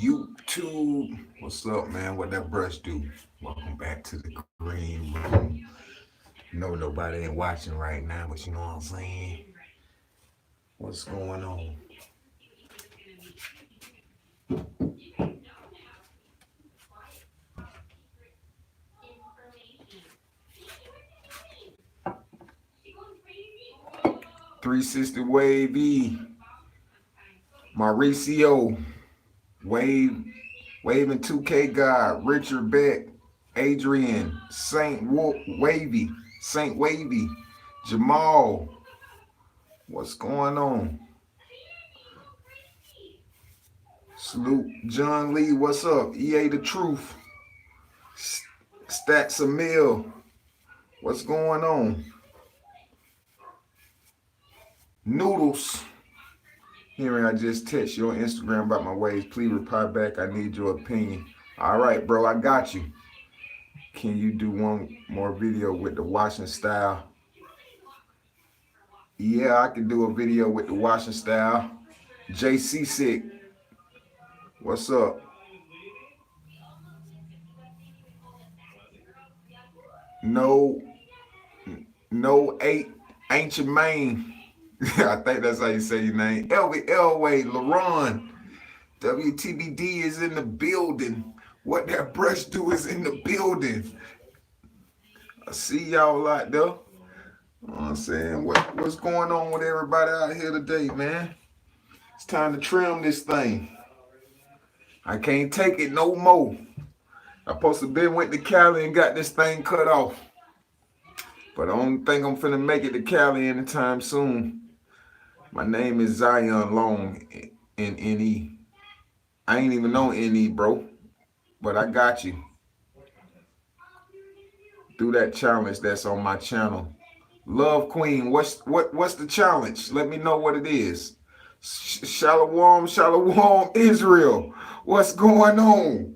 YouTube. What's up, man? What that brush do? Welcome back to the green room. No, nobody ain't watching right now, but you know what I'm saying? What's going on? .360 Wavy, Mauricio, Waving 2K God, Richard Beck, Adrian, Saint Wavy, Jamal. What's going on? Salute John Lee, what's up? EA the Truth. Stacks a Mill, what's going on? Noodles. Hearing I just text you on Instagram about my waves. Please reply back. I need your opinion. All right, bro, I got you. Can you do one more video with the washing style? Yeah, I can do a video with the washing style. JC Sick, what's up? No, ain't your main. I think that's how you say your name. Elvie Elway, LaRon. WTBD is in the building. What that brush do is in the building. I see y'all out there. You know what I'm saying? What's going on with everybody out here today, man? It's time to trim this thing. I can't take it no more. I supposed to been went to Cali and got this thing cut off. But I don't think I'm finna make it to Cali anytime soon. My name is Zion Long in NE. I ain't even know NE, bro. But I got you. Do that challenge that's on my channel. Love Queen, what's the challenge? Let me know what it is. Shalom, Israel. What's going on?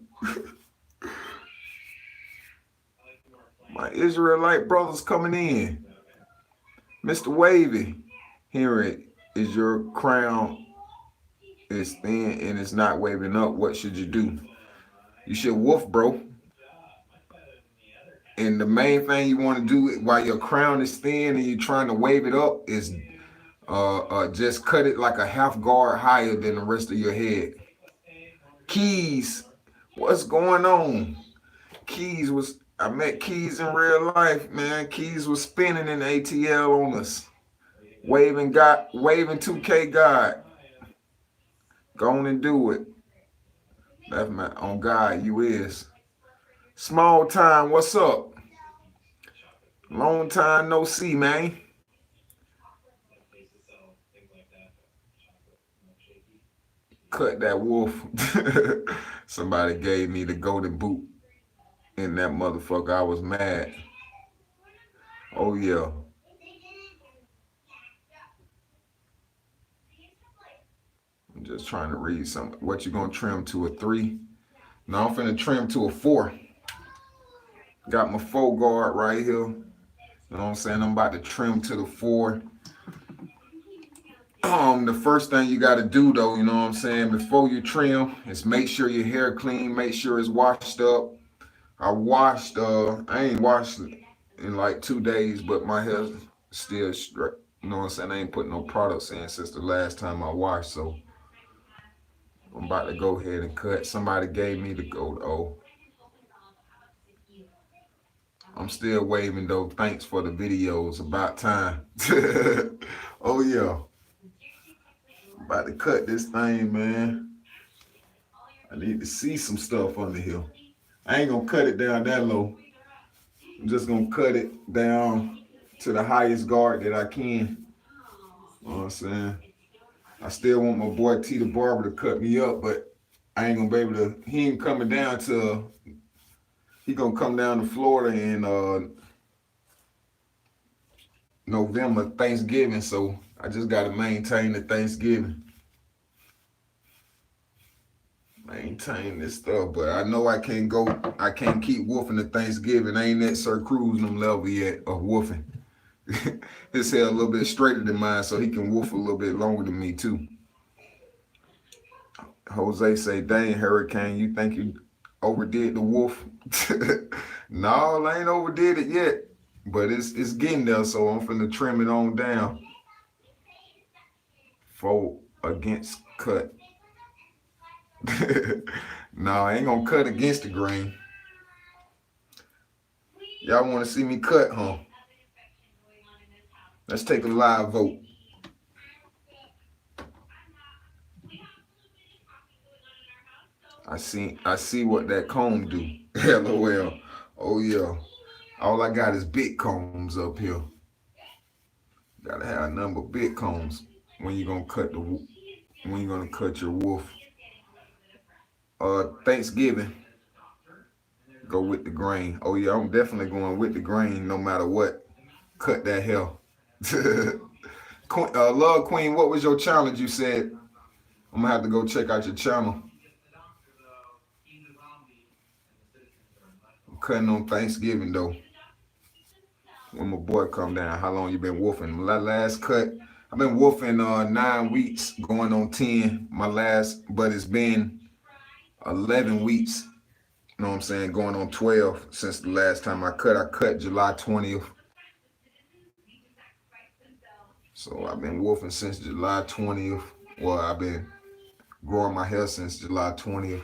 My Israelite brothers coming in. Mr. Wavy, here it is. Your crown is thin and it's not waving up. What should you do? You should woof, bro. And the main thing you want to do while your crown is thin and you're trying to wave it up is just cut it like a half guard higher than the rest of your head. Keys, what's going on? I met Keys in real life, man. Keys was spinning in ATL on us. Waving 2K God. Go on and do it. That's on God, you is. Small time, what's up? Long time no see, man. Cut that wolf. Somebody gave me the golden boot in that motherfucker. I was mad. Oh yeah. I'm just trying to read something. What you gonna trim to, a 3? No, I'm finna trim to a 4. Got my 4 guard right here. You know what I'm saying? I'm about to trim to the 4. The first thing you got to do though, you know what I'm saying, before you trim is make sure your hair clean, make sure it's washed up. I ain't washed it in like 2 days, but my hair's still straight. You know what I'm saying? I ain't put no products in since the last time I washed, so I'm about to go ahead and cut. Somebody gave me the gold O. I'm still waving though. Thanks for the videos. About time. Oh yeah. About to cut this thing, man. I need to see some stuff under here. I ain't gonna cut it down that low. I'm just gonna cut it down to the highest guard that I can. You know what I'm saying? I still want my boy T the Barber to cut me up, but I ain't gonna be able to. He ain't coming down to. He gonna come down to Florida in November, Thanksgiving. So I just gotta maintain the Thanksgiving. Maintain this stuff, but I know I can't keep woofing the Thanksgiving. I ain't at Sir Cruz them level yet of woofing. His hair a little bit straighter than mine, so he can woof a little bit longer than me too. Jose say, dang, Hurricane, you think you overdid the wolf? No, I ain't overdid it yet. But it's getting there, so I'm finna trim it on down. Fold against cut. No, I ain't gonna cut against the grain. Y'all wanna see me cut, huh? Let's take a live vote. I see what that comb do. LOL. Oh yeah. All I got is big combs up here. Gotta have a number of big combs when you're gonna cut your wolf. Thanksgiving. Go with the grain. Oh yeah, I'm definitely going with the grain no matter what. Cut that hair. Love Queen, what was your challenge you said? I'm gonna have to go check out your channel. I'm cutting on Thanksgiving though. When my boy come down, how long you been wolfing? My last cut, I've been wolfing 9 weeks, going on 10. But it's been 11 weeks. You know what I'm saying? Going on 12 since the last time I cut. I cut July 20th. So I've been wolfing since July 20th. Well, I've been growing my hair since July 20th.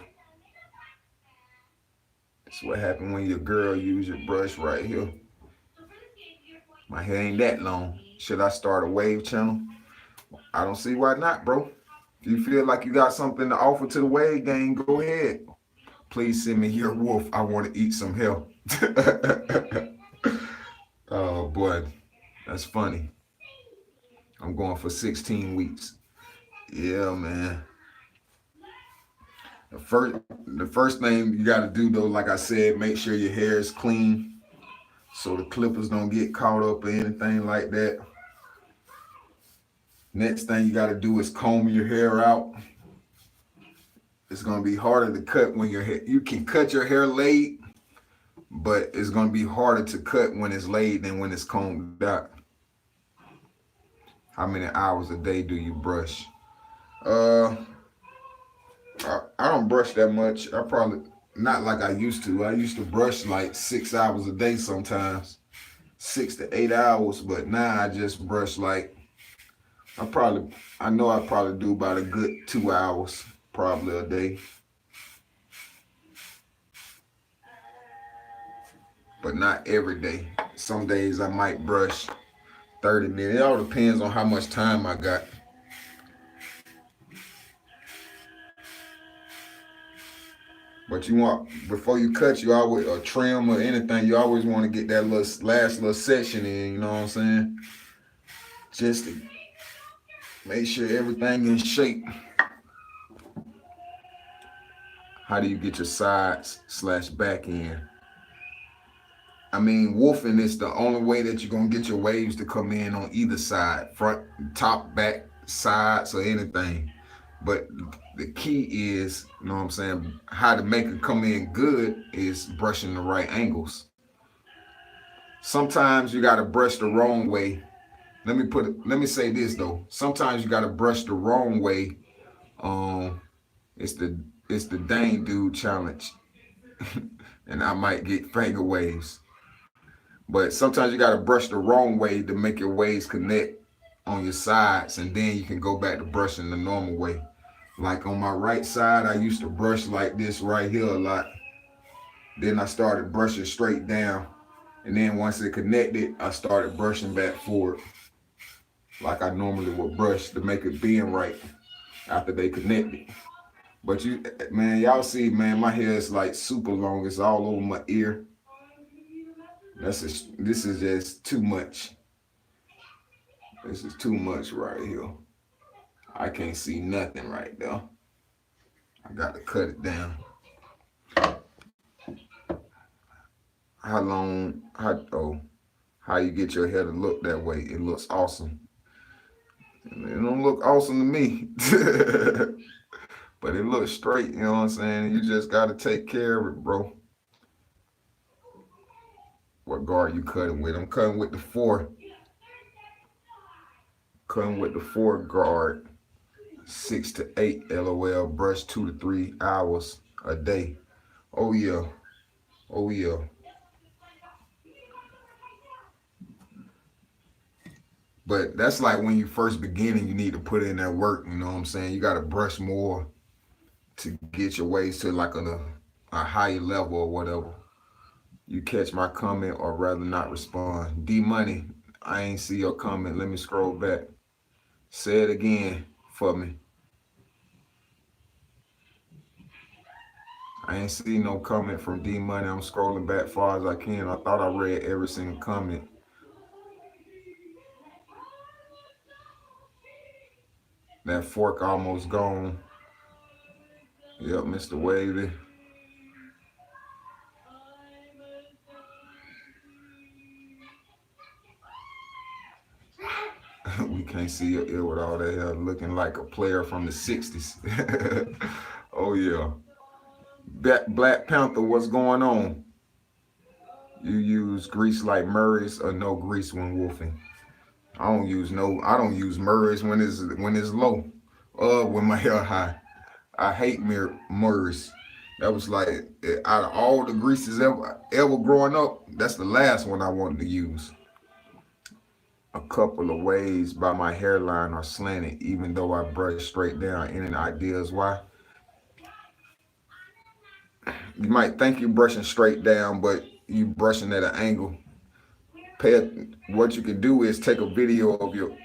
That's what happened when your girl use your brush right here. My hair ain't that long. Should I start a wave channel? I don't see why not, bro. If you feel like you got something to offer to the wave gang, go ahead. Please send me your wolf. I want to eat some hair. Oh boy, that's funny. I'm going for 16 weeks. Yeah, man. The first thing you got to do though, like I said, make sure your hair is clean so the clippers don't get caught up or anything like that. Next thing you got to do is comb your hair out. It's going to be harder to cut when your hair, you can cut your hair laid, but it's going to be harder to cut when it's laid than when it's combed out. How many hours a day do you brush? I don't brush that much. I probably, not like I used to. I used to brush like 6 hours a day sometimes, 6 to 8 hours, but now I just brush like, I know I probably do about a good 2 hours probably a day. But not every day. Some days I might brush 30 minutes. It all depends on how much time I got. But you want, before you cut, you always, or trim or anything, you always want to get that last little section in, you know what I'm saying? Just to make sure everything in shape. How do you get your sides / back end? I mean, wolfing is the only way that you're going to get your waves to come in on either side, front, top, back, sides, or anything. But the key is, you know what I'm saying, how to make it come in good is brushing the right angles. Sometimes you got to brush the wrong way. Let me say this though. Sometimes you got to brush the wrong way. It's the Dane Dude challenge. And I might get finger waves. But sometimes you got to brush the wrong way to make your waves connect on your sides, and then you can go back to brushing the normal way. Like on my right side, I used to brush like this right here a lot. Then I started brushing straight down. And then once it connected, I started brushing back forward like I normally would brush to make it bend right after they connected. But man, y'all see, man, my hair is like super long. It's all over my ear. This is just too much. This is too much right here. I can't see nothing right there. I got to cut it down. How you get your hair to look that way? It looks awesome. It don't look awesome to me. But it looks straight, you know what I'm saying? You just got to take care of it, bro. What guard you cutting with? I'm cutting with the 4. Cutting with the 4 guard. 6 to 8, LOL. Brush 2 to 3 hours a day. Oh yeah. Oh yeah. But that's like when you first beginning, you need to put in that work, you know what I'm saying? You gotta brush more to get your waves to like a higher level or whatever. You catch my comment or rather not respond. D Money, I ain't see your comment. Let me scroll back. Say it again for me. I ain't see no comment from D Money. I'm scrolling back far as I can. I thought I read every single comment. That fork almost gone. Yep, Mr. Wavy. We can't see your ear with all that hair, looking like a player from the 60s. Oh yeah. Black Panther, what's going on? You use grease like Murray's or no grease when wolfing? I don't use Murray's when it's low. When my hair high. I hate Murray's. That was like out of all the greases ever growing up, that's the last one I wanted to use. A couple of ways by my hairline are slanted, even though I brush straight down. Any ideas why? You might think you're brushing straight down, but you brushing at an angle. What you can do is take a video of you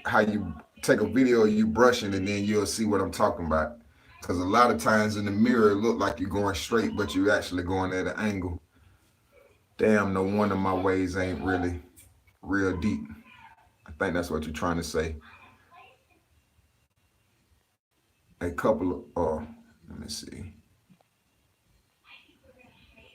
brushing, and then you'll see what I'm talking about. Because a lot of times in the mirror, it look like you're going straight, but you're actually going at an angle. Damn, no wonder my waves ain't really real deep. I think that's what you're trying to say. A couple of, let me see.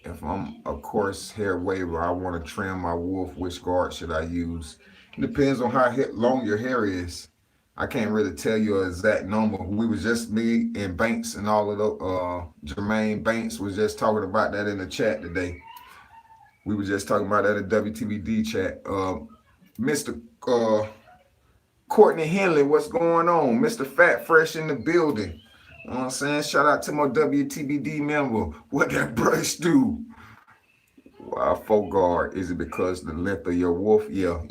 If I'm a coarse hair waver, I want to trim my wolf, which guard should I use? It depends on how long your hair is. I can't really tell you an exact number. We was just, me and Banks and all of the, Jermaine Banks was just talking about that in the chat today. We were just talking about that in WTBD chat. Mr. Courtney Henley, what's going on? Mr. Fat Fresh in the building. You know what I'm saying? Shout out to my WTBD member. What that brush do? Wow, full guard. Is it because the length of your wolf? Yeah.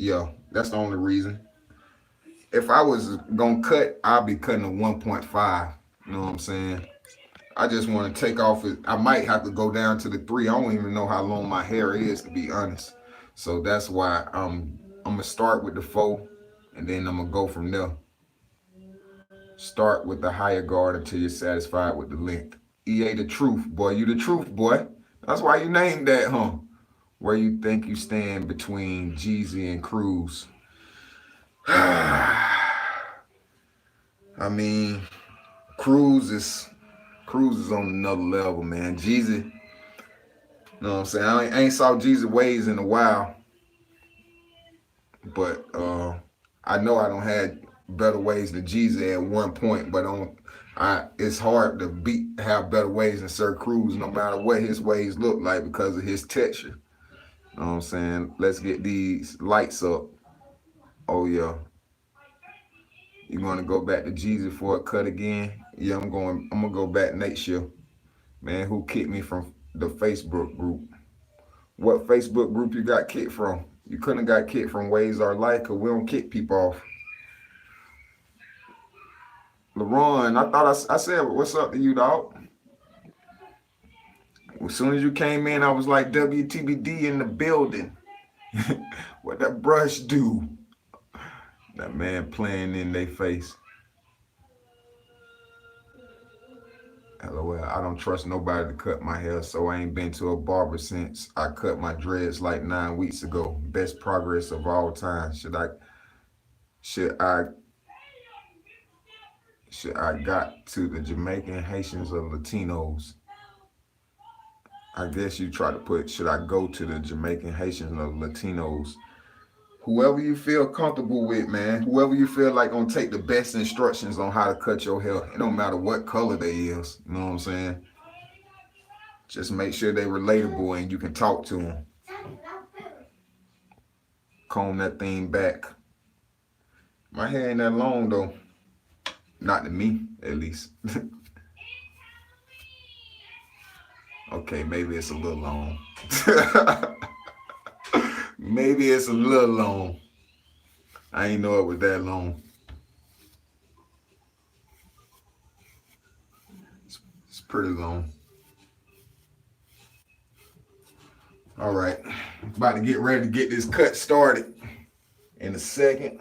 That's the only reason. If I was gonna cut, I'd be cutting a 1.5. You know what I'm saying? I just want to take off it. I might have to go down to the 3. I don't even know how long my hair is, to be honest. So that's why I'm gonna start with the 4, and then I'm gonna go from there. Start with the higher guard until you're satisfied with the length. EA the truth, boy. You the truth, boy. That's why you named that, huh? Where you think you stand between Jeezy and Cruz? I mean, Cruz is on another level, man. Jeezy, you know what I'm saying? I ain't saw Jeezy waves in a while, but I know I don't have better waves than Jeezy at one point, but it's hard to have better waves than Sir Cruz, no matter what his waves look like, because of his texture. You know what I'm saying? Let's get these lights up. Oh yeah. You gonna go back to Jeezy for a cut again? Yeah, I'm gonna go back next year. Man, who kicked me from the Facebook group? What Facebook group you got kicked from? You couldn't have got kicked from Waves Our Life, because we don't kick people off. LaRon, I thought I said, what's up to you, dog? As soon as you came in, I was like, WTBD in the building. What that brush do? That man playing in their face. LOL, I don't trust nobody to cut my hair, so I ain't been to a barber since I cut my dreads like 9 weeks ago. Best progress of all time. Should I got to the Jamaican, Haitians, or Latinos? I guess you try to put, should I go to the Jamaican, Haitians, or Latinos? Whoever you feel comfortable with, man. Whoever you feel like gonna take the best instructions on how to cut your hair. It don't matter what color they is. You know what I'm saying? Just make sure they relatable and you can talk to them. Comb that thing back. My hair ain't that long though. Not to me, at least. Okay, maybe it's a little long. Maybe it's a little long. I ain't know it was that long. It's pretty long. All right. About to get ready to get this cut started in a second.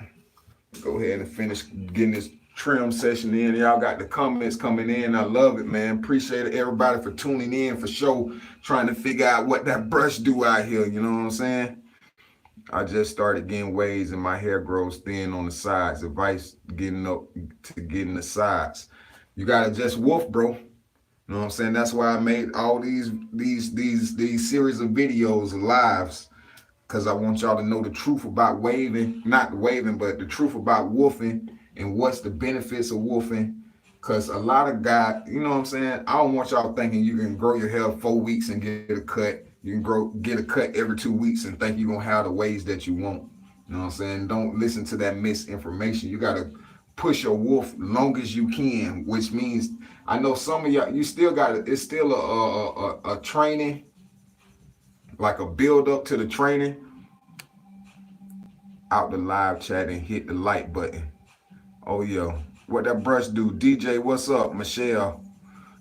Go ahead and finish getting this trim session in. Y'all got the comments coming in. I love it, man. Appreciate it, everybody, for tuning in, for sure, trying to figure out what that brush do out here. You know what I'm saying? I just started getting waves and my hair grows thin on the sides. Advice getting up to getting the sides. You gotta just wolf, bro. You know what I'm saying? That's why I made all these series of videos, lives, because I want y'all to know the truth about waving, not waving, but the truth about wolfing and what's the benefits of wolfing. Because a lot of guys, you know what I'm saying? I don't want y'all thinking you can grow your hair 4 weeks and get a cut. You can get a cut every 2 weeks and think you're going to have the waves that you want. You know what I'm saying? Don't listen to that misinformation. You got to push your wolf long as you can, which means I know some of y'all, you still got it. It's still a training, like a build up to the training. Out the live chat and hit the like button. Oh yeah, what that brush do? DJ, what's up? Michelle,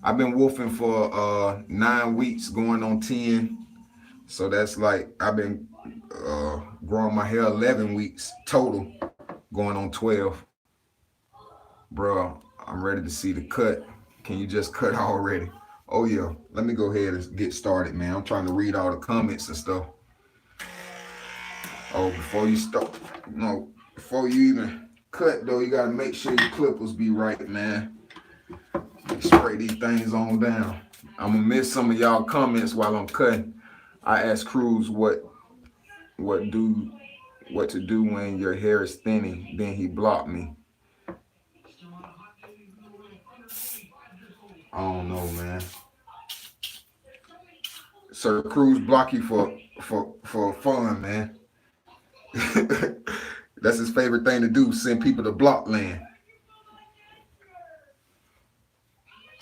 I've been wolfing for 9 weeks, going on 10. So that's like I've been growing my hair 11 weeks total, going on 12. Bro, I'm ready to see the cut. Can you just cut already? Oh yeah, let me go ahead and get started, man. I'm trying to read all the comments and stuff. Oh, before you start, before you even cut though, you gotta make sure your clippers be right, man. Spray these things on down. I'm gonna miss some of y'all comments while I'm cutting. I asked Cruz what to do when your hair is thinning. Then he blocked me. I don't know, man. Sir Cruz block you for fun, man. That's his favorite thing to do, send people to block land.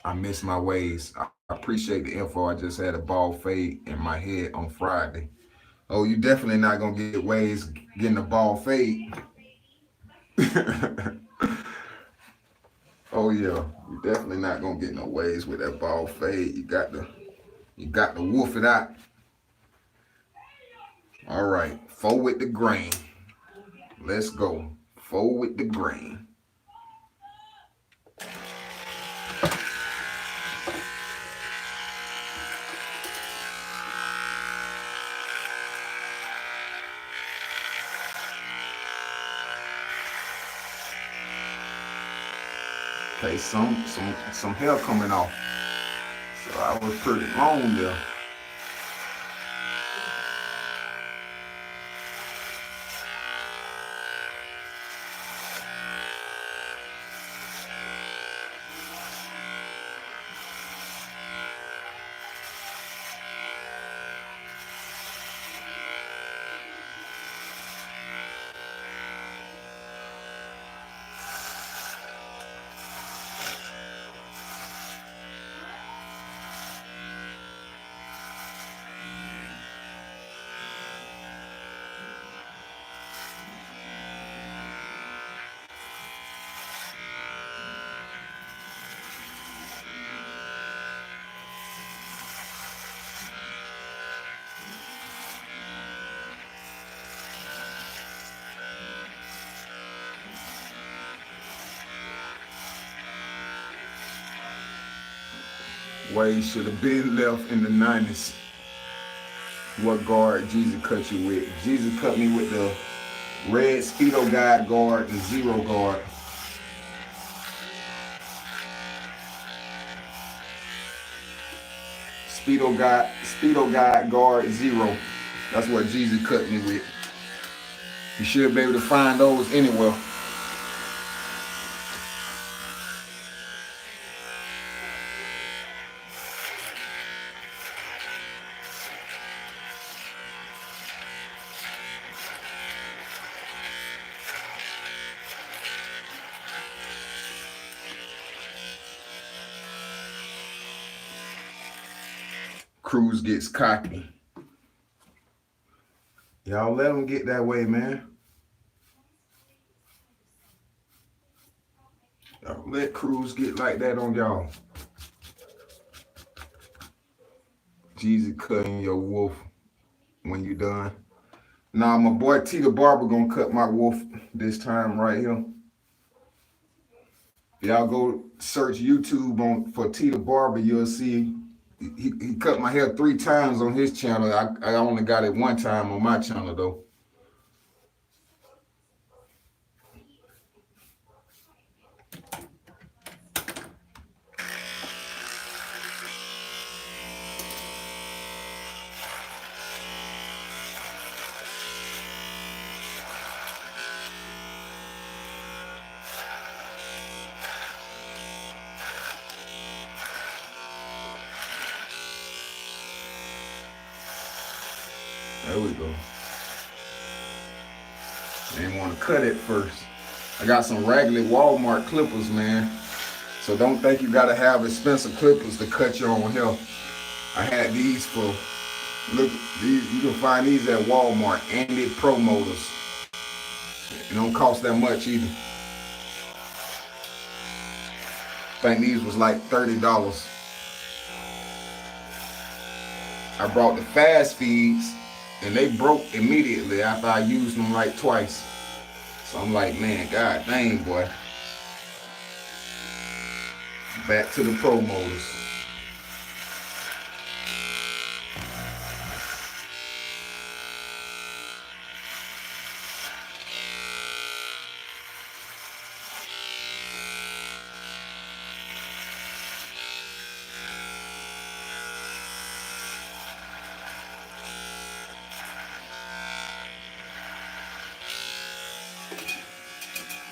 I miss my ways. I appreciate the info. I just had a bald fade in my head on Friday. Oh, you definitely not gonna get waves getting a bald fade. Oh yeah, you definitely not gonna get no waves with that bald fade. You got to wolf it out. All right, 4 with the grain. Let's go. 4 with the grain. Okay, some hair coming off. So I was pretty long there. Waves should have been left in the 90s. What guard Jesus cut you with? Jesus cut me with the red Speedo Guide guard and zero guard. Speedo Guide guard zero. That's what Jesus cut me with. You should be able to find those anywhere. Cruz gets cocky. Y'all let him get that way, man. Y'all let Cruz get like that on y'all. Jeezy cutting your wolf when you done. Nah, my boy T the Barber gonna cut my wolf this time right here. Y'all go search YouTube for T the Barber, you'll see he cut my hair 3 times on his channel. I only got it 1 time on my channel though. There we go. Didn't want to cut it first. I got some raggedy Walmart clippers, man. So don't think you gotta have expensive clippers to cut your own hair. I had these for, look, these, you can find these at Walmart, Andy Pro Motors. It don't cost that much either. I think these was like $30. I brought the fast feeds and they broke immediately after I used them like twice. So I'm like, man, god dang, boy. Back to the Pro Motors.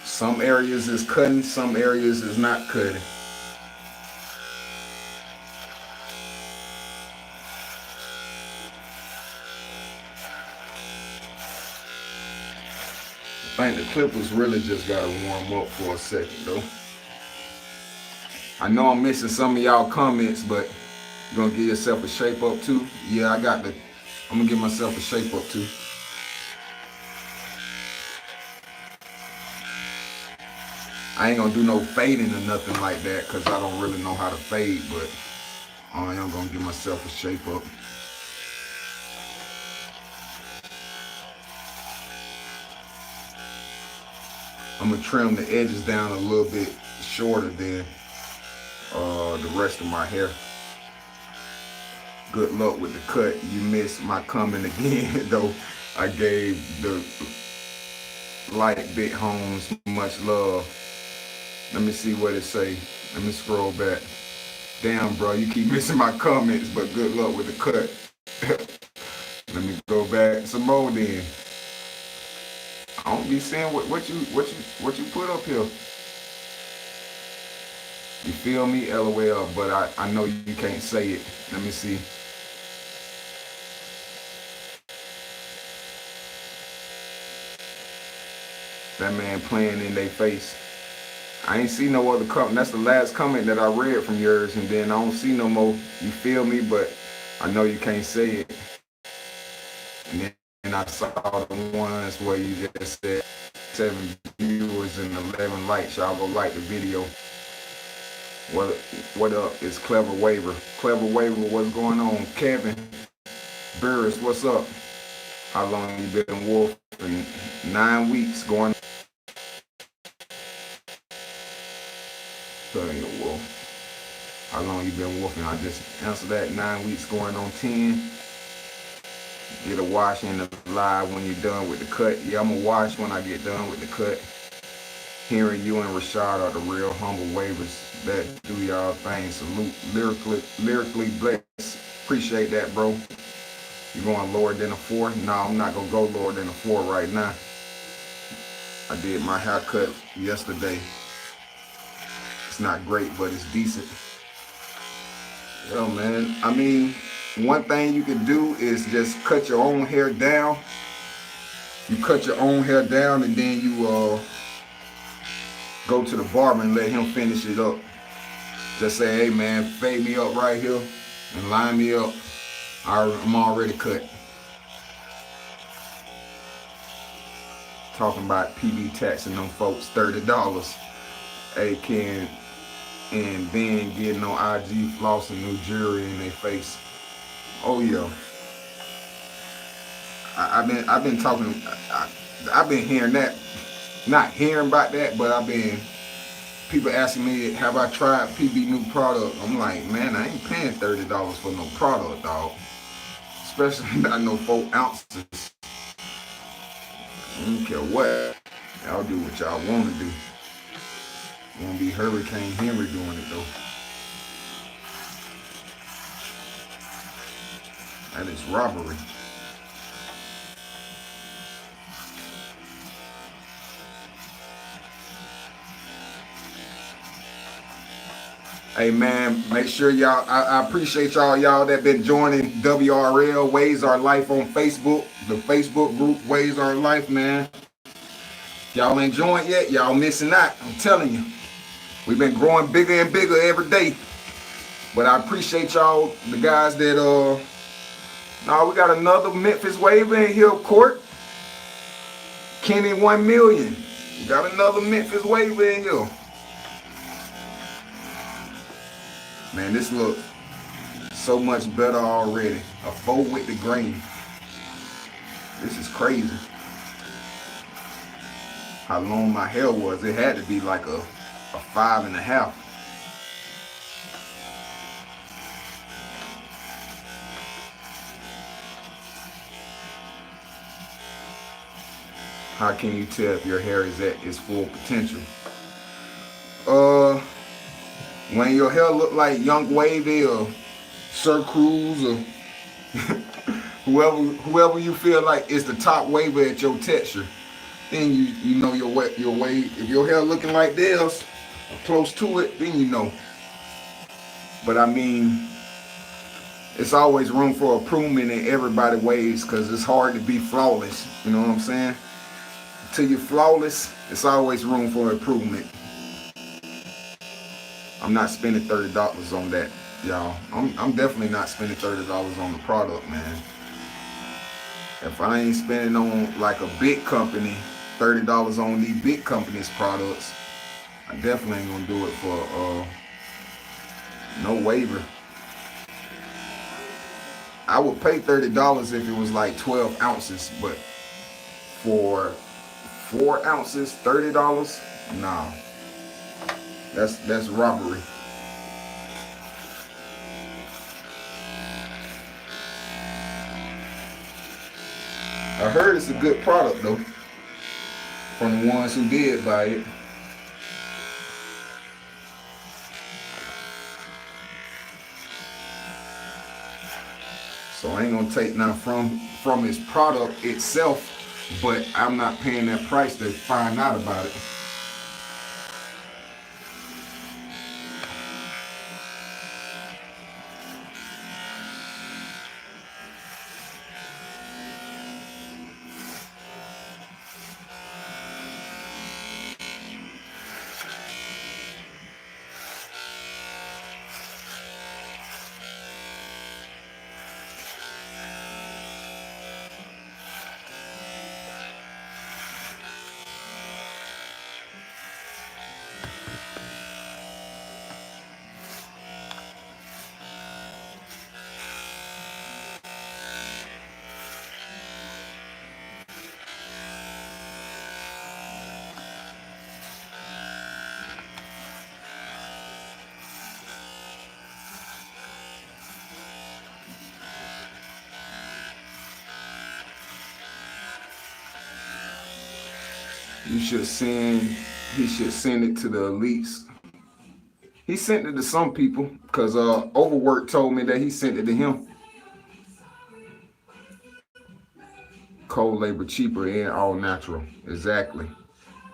Some areas is cutting, some areas is not cutting. I think the clippers really just gotta warm up for a second though. I know I'm missing some of y'all comments, but you gonna give yourself a shape up too? Yeah, I'm gonna give myself a shape up too. I ain't gonna do no fading or nothing like that because I don't really know how to fade, but I am gonna give myself a shape up. I'm gonna trim the edges down a little bit shorter than the rest of my hair. Good luck with the cut. You missed my comment again, though. I gave the light bit homes much love. Let me see what it say. Let me scroll back. Damn, bro, you keep missing my comments, but good luck with the cut. Let me go back some more then. I don't be seeing what you put up here. You feel me? LOL, but I know you can't say it. Let me see. That man playing in their face. I ain't see no other comment. That's the last comment that I read from yours, and then I don't see no more. You feel me? But I know you can't say it. And then I saw the ones where you just said 7 viewers and 11 likes. Y'all go like the video. What up? It's Clever Waver. Clever Waver, what's going on? Kevin Burris, what's up? How long you been wolfing? 9 weeks going. Wolf. How long you been wolfing? I just answered that. 9 weeks going on 10. Get a wash in the live when you're done with the cut. Yeah, I'm gonna wash when I get done with the cut. Hearing you and Rashad are the real humble wavers that do y'all thing. Salute. Lyrically blessed. Appreciate that, bro. You going lower than a 4? No, I'm not gonna go lower than a 4 right now. I did my haircut yesterday. It's not great, but it's decent. Yo, man, I mean, one thing you can do is just cut your own hair down. You cut your own hair down and then you go to the barber and let him finish it up. Just say, hey man, fade me up right here and line me up I'm already cut. Talking about PB taxing them folks $30. Hey, Ken, and then getting on IG flossing new jewelry in their face. Oh yeah. I've been talking. I've been hearing that. Not hearing about that, but I've been people asking me, have I tried PB new product? I'm like, man, I ain't paying $30 for no product, dog. Especially not no 4 ounces. I don't care what. Y'all do what y'all want to do. Won't be Hurricane Henry doing it though. That is robbery. Hey man, make sure y'all, I appreciate y'all that been joining WRL Ways Our Life on Facebook, the Facebook group Ways Our Life, man. Y'all ain't joined yet, y'all missing out, I'm telling you. We've been growing bigger and bigger every day. But I appreciate y'all, the guys that, now we got another Memphis wave in here, Court. Kenny 1 million. We got another Memphis wave in here. Man, this looks so much better already. A 4 with the grain. This is crazy. How long my hair was. It had to be like a 5.5. How can you tell if your hair is at its full potential? When your hair look like Young Wavy or Sir Cruz or whoever you feel like is the top waver at your texture, then you know your wave. If your hair looking like this or close to it, then you know. But I mean, it's always room for improvement in everybody's waves because it's hard to be flawless. You know what I'm saying? Until you're flawless, it's always room for improvement. I'm not spending $30 on that, y'all. I'm definitely not spending $30 on the product, man. If I ain't spending on like a big company, $30 on these big companies' products, I definitely ain't gonna do it for no waiver. I would pay $30 if it was like 12 ounces, but for 4 ounces, $30? Nah. That's robbery. I heard it's a good product though, from the ones who did buy it. So I ain't gonna take nothing from his product itself, but I'm not paying that price to find out about it. He should send it to the elites. He sent it to some people because Overwork told me that he sent it to him. Cold labor cheaper and all natural. Exactly.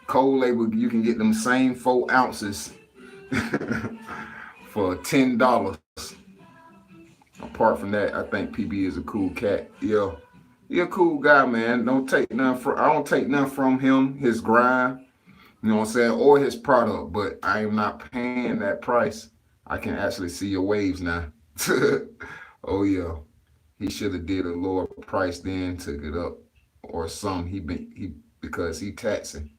Cold labor, you can get them same 4 ounces for $10. Apart from that, I think PB is a cool cat. Yeah. He a cool guy, man. I don't take nothing from him, his grind, you know what I'm saying, or his product, but I am not paying that price. I can actually see your waves now. Oh yeah. He should have did a lower price then, took it up or some. Because he taxing.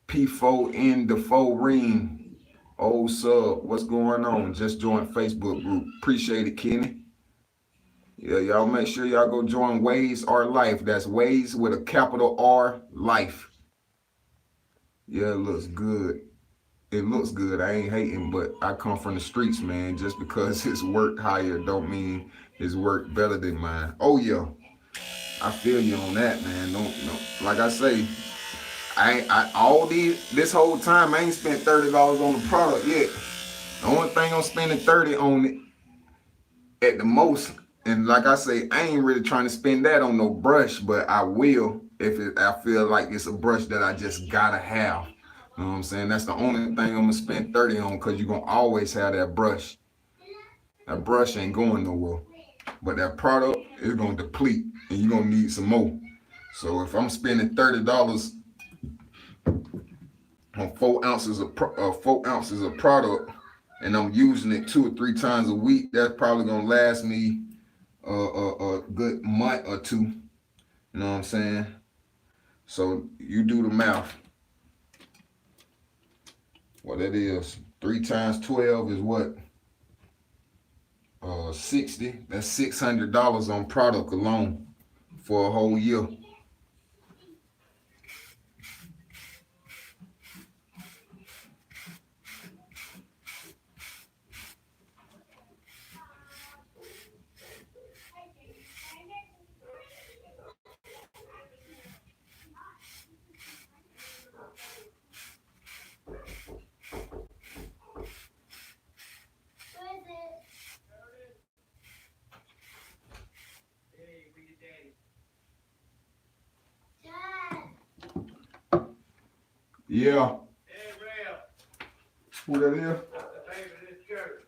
P4 in the 4 ring. Old sub, what's going on? Just joined Facebook group. Appreciate it, Kenny. Yeah, y'all make sure y'all go join Ways R Life. That's Ways with a capital R Life. Yeah, it looks good. It looks good. I ain't hating, but I come from the streets, man. Just because his work higher don't mean his work better than mine. Oh yeah, I feel you on that, man. Don't like I say, this whole time I ain't spent $30 on the product yet. The only thing I'm spending 30 on it at the most, and like I say, I ain't really trying to spend that on no brush, but I will if I feel like it's a brush that I just gotta have. You know what I'm saying? That's the only thing I'm gonna spend 30 on, because you're gonna always have that brush. That brush ain't going nowhere. But that product is gonna deplete and you're gonna need some more. So if I'm spending $30 on 4 ounces of product and I'm using it 2 or 3 times a week, that's probably gonna last me a good month or 2. You know what I'm saying? So you do the math. What that is, 3 times 12 is what? 60. That's $600 on product alone for a whole year. Yeah. Hey, Real. Who that is? The baby of this church.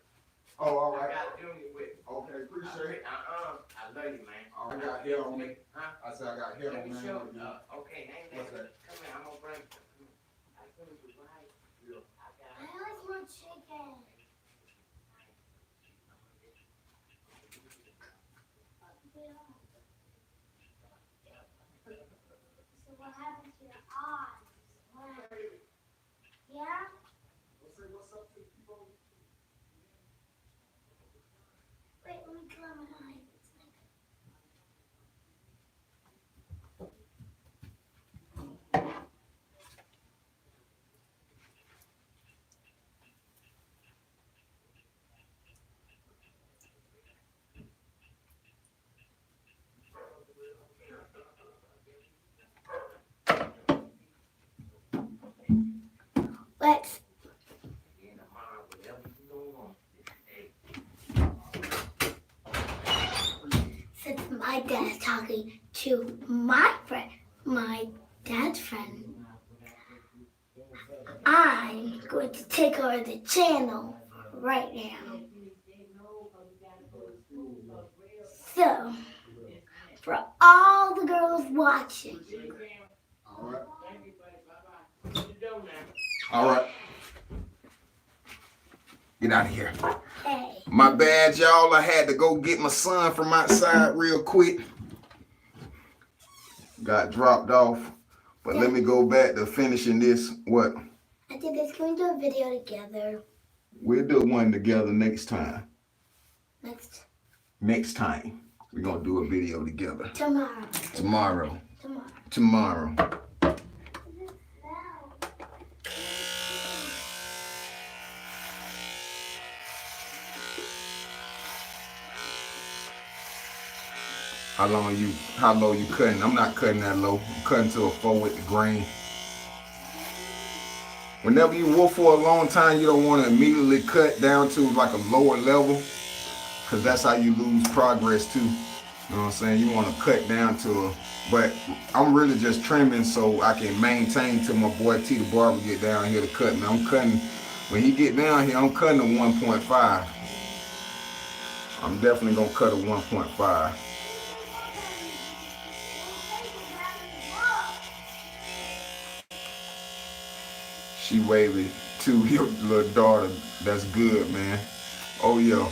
Oh, all I right. got Junior with me. Okay, appreciate it. I love you, man. I got hair on me. Huh? I said I got hair Let on me me. show you. Okay, hang What's there. that? Come here, I'm gonna bring you. I told you, right? Yeah. I got I like more chicken. So what happened to your eyes? Yeah? What's up to people? Wait, let me close my eyes. Let's. in the mind, whatever you don't want. Since my dad's talking to my friend, my dad's friend, I'm going to take over the channel right now. So, for all the girls watching, All right. Thank you, buddy. Bye-bye. What you doing now? All right. Get out of here. hey, My bad, y'all. I had to go get my son from outside real quick. Got dropped off. But let me go back to finishing this. What? I think let's go do a video together We'll do one together next time. next Next time. We're going to do a video together. tomorrow. Tomorrow. How low you cutting? I'm not cutting that low. I'm cutting to a 4 with the grain. Whenever you wolf for a long time, you don't want to immediately cut down to like a lower level, because that's how you lose progress too. You know what I'm saying? You want to cut down to but I'm really just trimming so I can maintain till my boy T the barber get down here to cut me. I'm cutting, when he get down here, I'm cutting a 1.5. I'm definitely going to cut a 1.5. She waving to your little daughter. That's good, man. Oh yeah.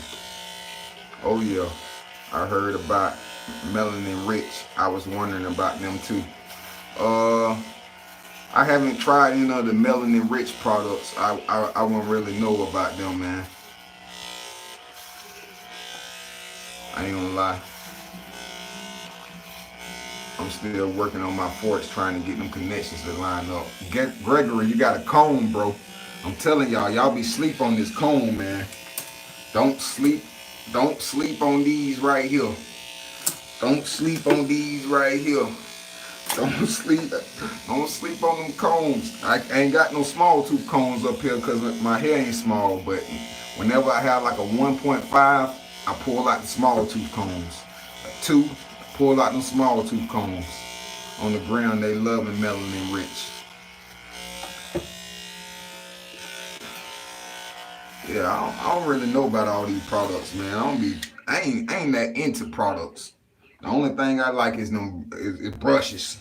Oh yeah. I heard about Melanin Rich. I was wondering about them too. I haven't tried any of the Melanin Rich products. I won't really know about them, man. I ain't gonna lie. I'm still working on my forks, trying to get them connections to line up. Gregory, you got a comb, bro. I'm telling y'all be sleep on this comb, man. Don't sleep on these right here. Don't sleep on these right here. Don't sleep on them combs. I ain't got no small tooth combs up here because my hair ain't small, but whenever I have like a 1.5, I pull out the small tooth combs. A 2, pull out them small tooth combs. On the ground, they loving Melanin Rich. Yeah, I don't really know about all these products, man. I ain't that into products. The only thing I like is brushes.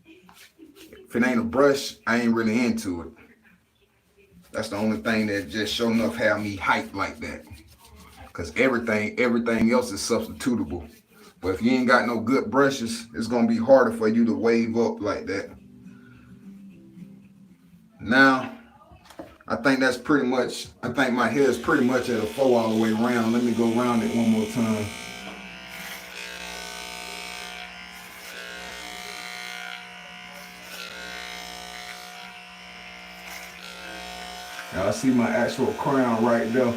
If it ain't a brush, I ain't really into it. That's the only thing that just sure enough have me hyped like that. Cause everything else is substitutable. But if you ain't got no good brushes, it's gonna be harder for you to wave up like that. Now, I think my hair is pretty much at a 4 all the way around. Let me go around it one more time. Now I see my actual crown right there.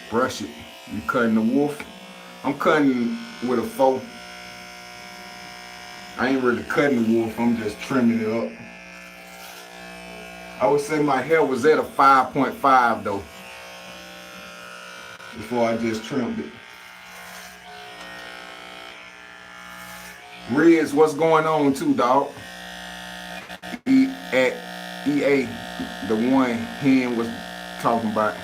Brush it. You cutting the wolf? I'm cutting with a 4. I ain't really cutting the wolf, I'm just trimming it up. I would say my hair was at a 5.5 though, before I just trimmed it. Riz, what's going on too, dog? At EA, the one Hen was talking about.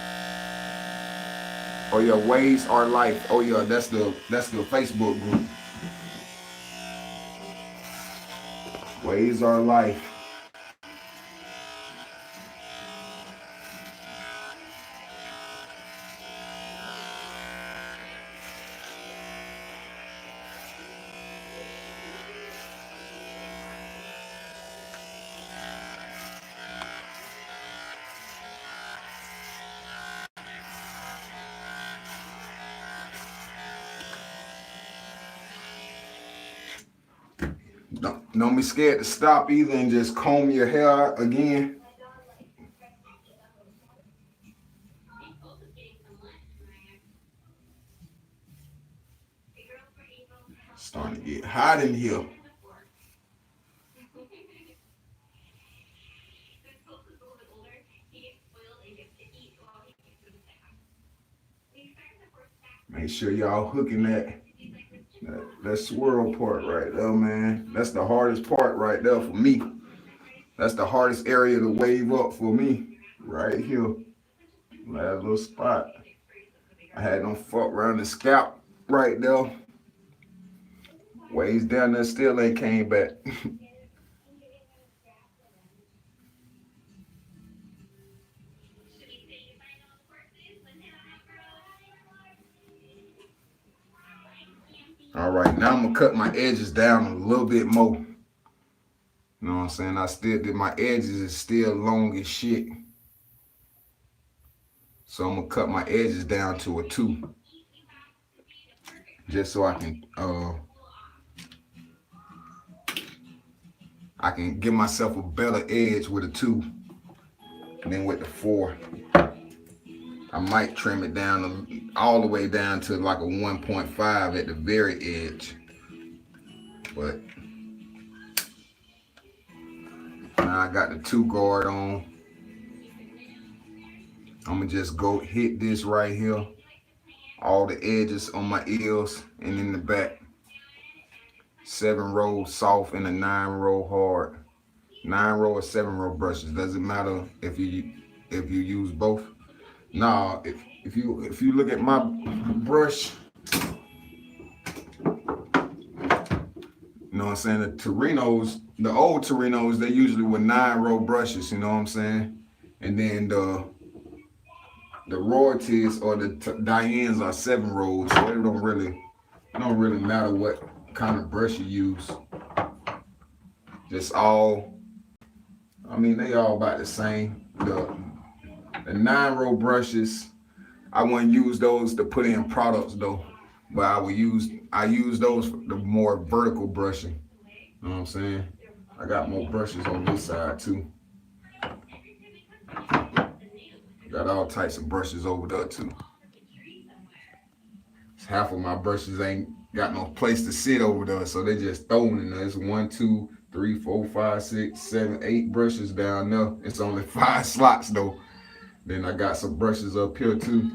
Oh yeah, Ways Are Life. Oh yeah, that's the Facebook group. Ways Are Life. Don't be scared to stop either and just comb your hair out again. Starting to get hot in here. Make sure y'all hooking that swirl part right there, man. That's the hardest part right there for me. That's the hardest area to wave up for me. Right here. Last little spot. I had them fuck around the scalp right there. Waves down there still ain't came back. All right, now I'm gonna cut my edges down a little bit more. You know what I'm saying? My edges is still long as shit. So I'm gonna cut my edges down to a 2. Just so I can give myself a better edge with a 2. And then with the 4, I might trim it down all the way down to like a 1.5 at the very edge. But now I got the 2 guard on. I'm gonna just go hit this right here. All the edges on my ears and in the back. 7-row soft, and a 9-row hard. 9-row or 7-row brushes. Doesn't matter if you use both. Nah, if you look at my brush, you know what I'm saying? The Torinos, the old Torinos, they usually were 9-row brushes, you know what I'm saying? And then the royalties or the Dianes are 7-rows, so it don't really matter what kind of brush you use. Just all, I mean, they all about the same. The 9-row brushes, I wouldn't use those to put in products though, but I use those for the more vertical brushing. You know what I'm saying? I got more brushes on this side too. Got all types of brushes over there too. Half of my brushes ain't got no place to sit over there, so they just throwing in there. It's 1, 2, 3, 4, 5, 6, 7, 8 brushes down there. It's only 5 slots though. Then I got some brushes up here too.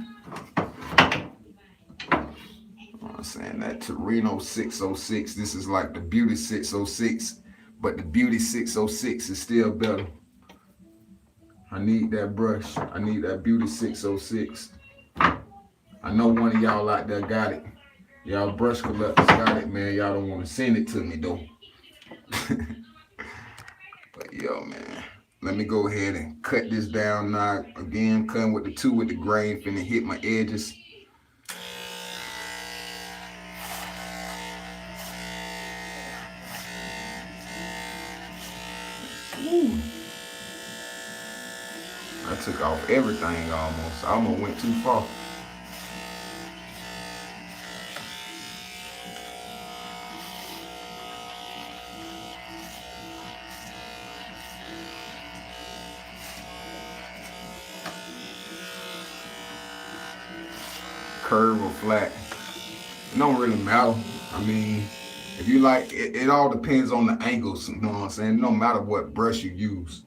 I'm saying that Torino 606. This is like the Beauty 606, but the Beauty 606 is still better. I need that brush. I need that Beauty 606. I know one of y'all out there got it. Y'all brush collectors got it, man. Y'all don't want to send it to me though. But yo, man, let me go ahead and cut this down now. Again, cutting with the 2 with the grain, finna hit my edges. Ooh. I took off everything almost. I almost went too far. Curve or flat, it don't really matter. I mean, if you like, it all depends on the angles, you know what I'm saying? No matter what brush you use.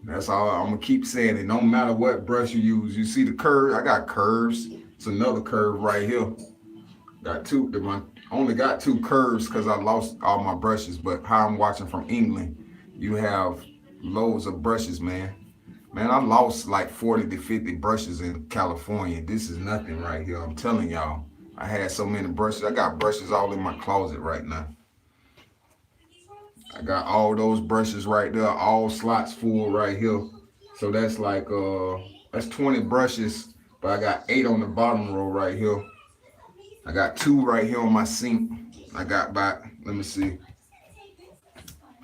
That's all I'm gonna keep saying. It no matter what brush you use. You see the curve? I got curves. It's another curve right here. Got 2. Only got 2 curves because I lost all my brushes. But how I'm watching from England, you have loads of brushes, man. Man, I lost like 40 to 50 brushes in California. This is nothing right here. I'm telling y'all. I had so many brushes. I got brushes all in my closet right now. I got all those brushes right there, all slots full right here. So that's like, that's 20 brushes, but I got 8 on the bottom row right here. I got 2 right here on my sink. I got about, let me see.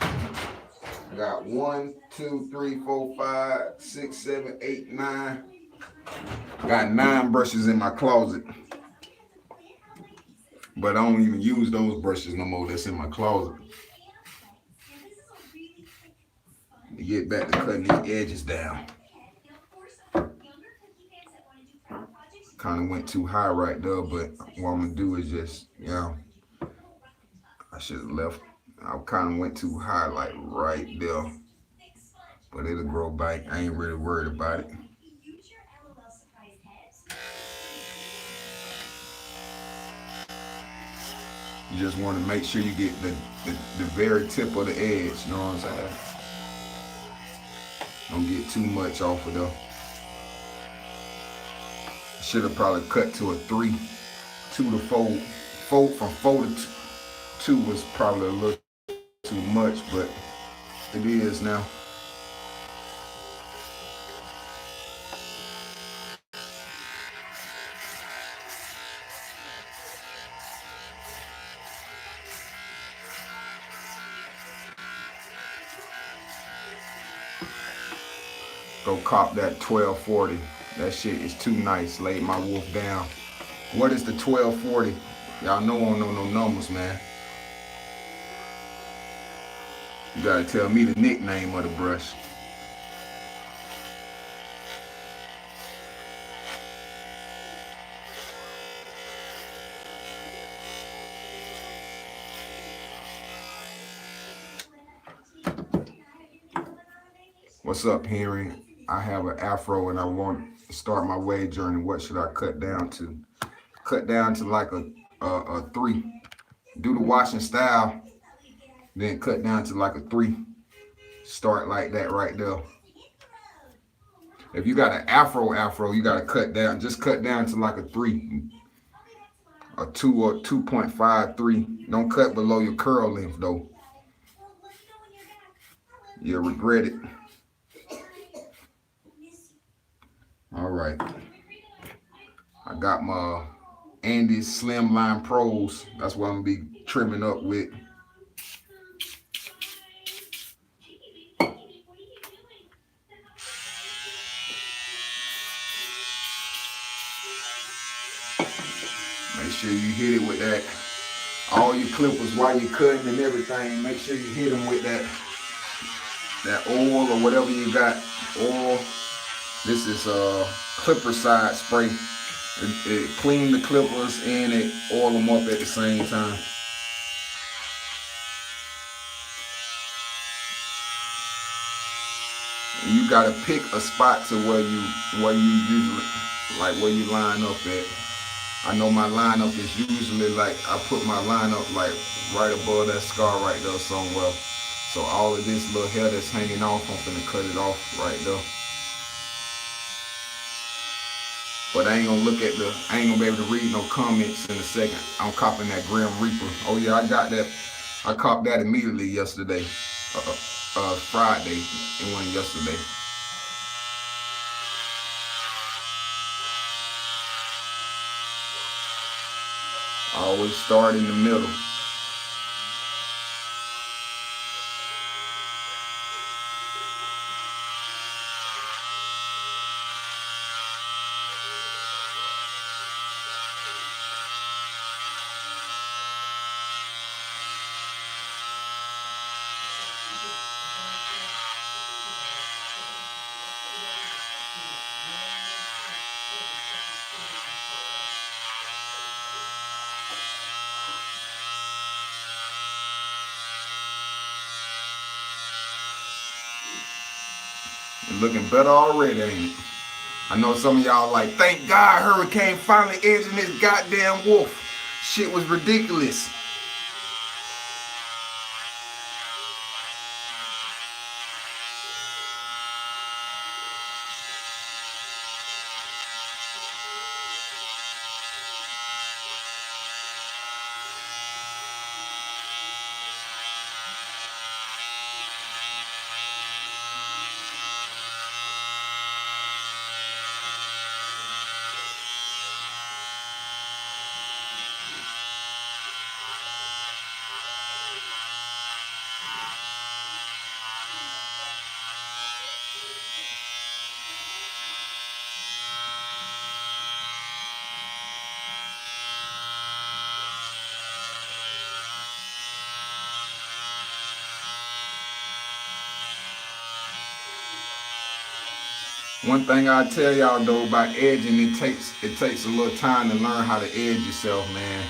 I got 1, 2, 3, 4, 5, 6, 7, 8, 9. I got 9 brushes in my closet. But I don't even use those brushes no more that's in my closet. To get back to cutting these edges down. Kind of went too high right there, but what I'm gonna do is just, you know, I should have left. I kind of went too high, like right there. But it'll grow back. I ain't really worried about it. You just want to make sure you get the very tip of the edge, you know what I'm saying? Don't get too much off of there. Should have probably cut to a 3, 2 to 4. 4 from 4 to 2 was probably a little too much, but it is now. Go cop that 1240. That shit is too nice. Laid my wolf down. What is the 1240? Y'all know I don't know no numbers, man. You gotta tell me the nickname of the brush. What's up, Henry? I have an afro and I want to start my wave journey. What should I cut down to? Cut down to like a 3. Do the washing style, then cut down to like a 3. Start like that right there. If you got an afro, you got to cut down. Just cut down to like a 3, a 2 or 2.53. Don't cut below your curl length though. You'll regret it. All right. I got my Andy's Slimline Pros. That's what I'm gonna be trimming up with. Make sure you hit it with that. All your clippers while you're cutting and everything, make sure you hit them with that oil or whatever you got. Oil. This is clipper side spray. It clean the clippers and it oil them up at the same time. And you gotta pick a spot to where you usually, like where you line up at. I know my lineup is usually like, I put my lineup like right above that scar right there somewhere. So all of this little hair that's hanging off, I'm gonna cut it off right there. But I ain't gonna be able to read no comments in a second. I'm copping that Grim Reaper. Oh yeah, I got that. I copped that immediately yesterday. Friday, it went yesterday. I always start in the middle. It's looking better already, ain't it? I know some of y'all like, thank God Hurricane finally edging this goddamn wolf. Shit was ridiculous. One thing I tell y'all though about edging, it takes a little time to learn how to edge yourself, man.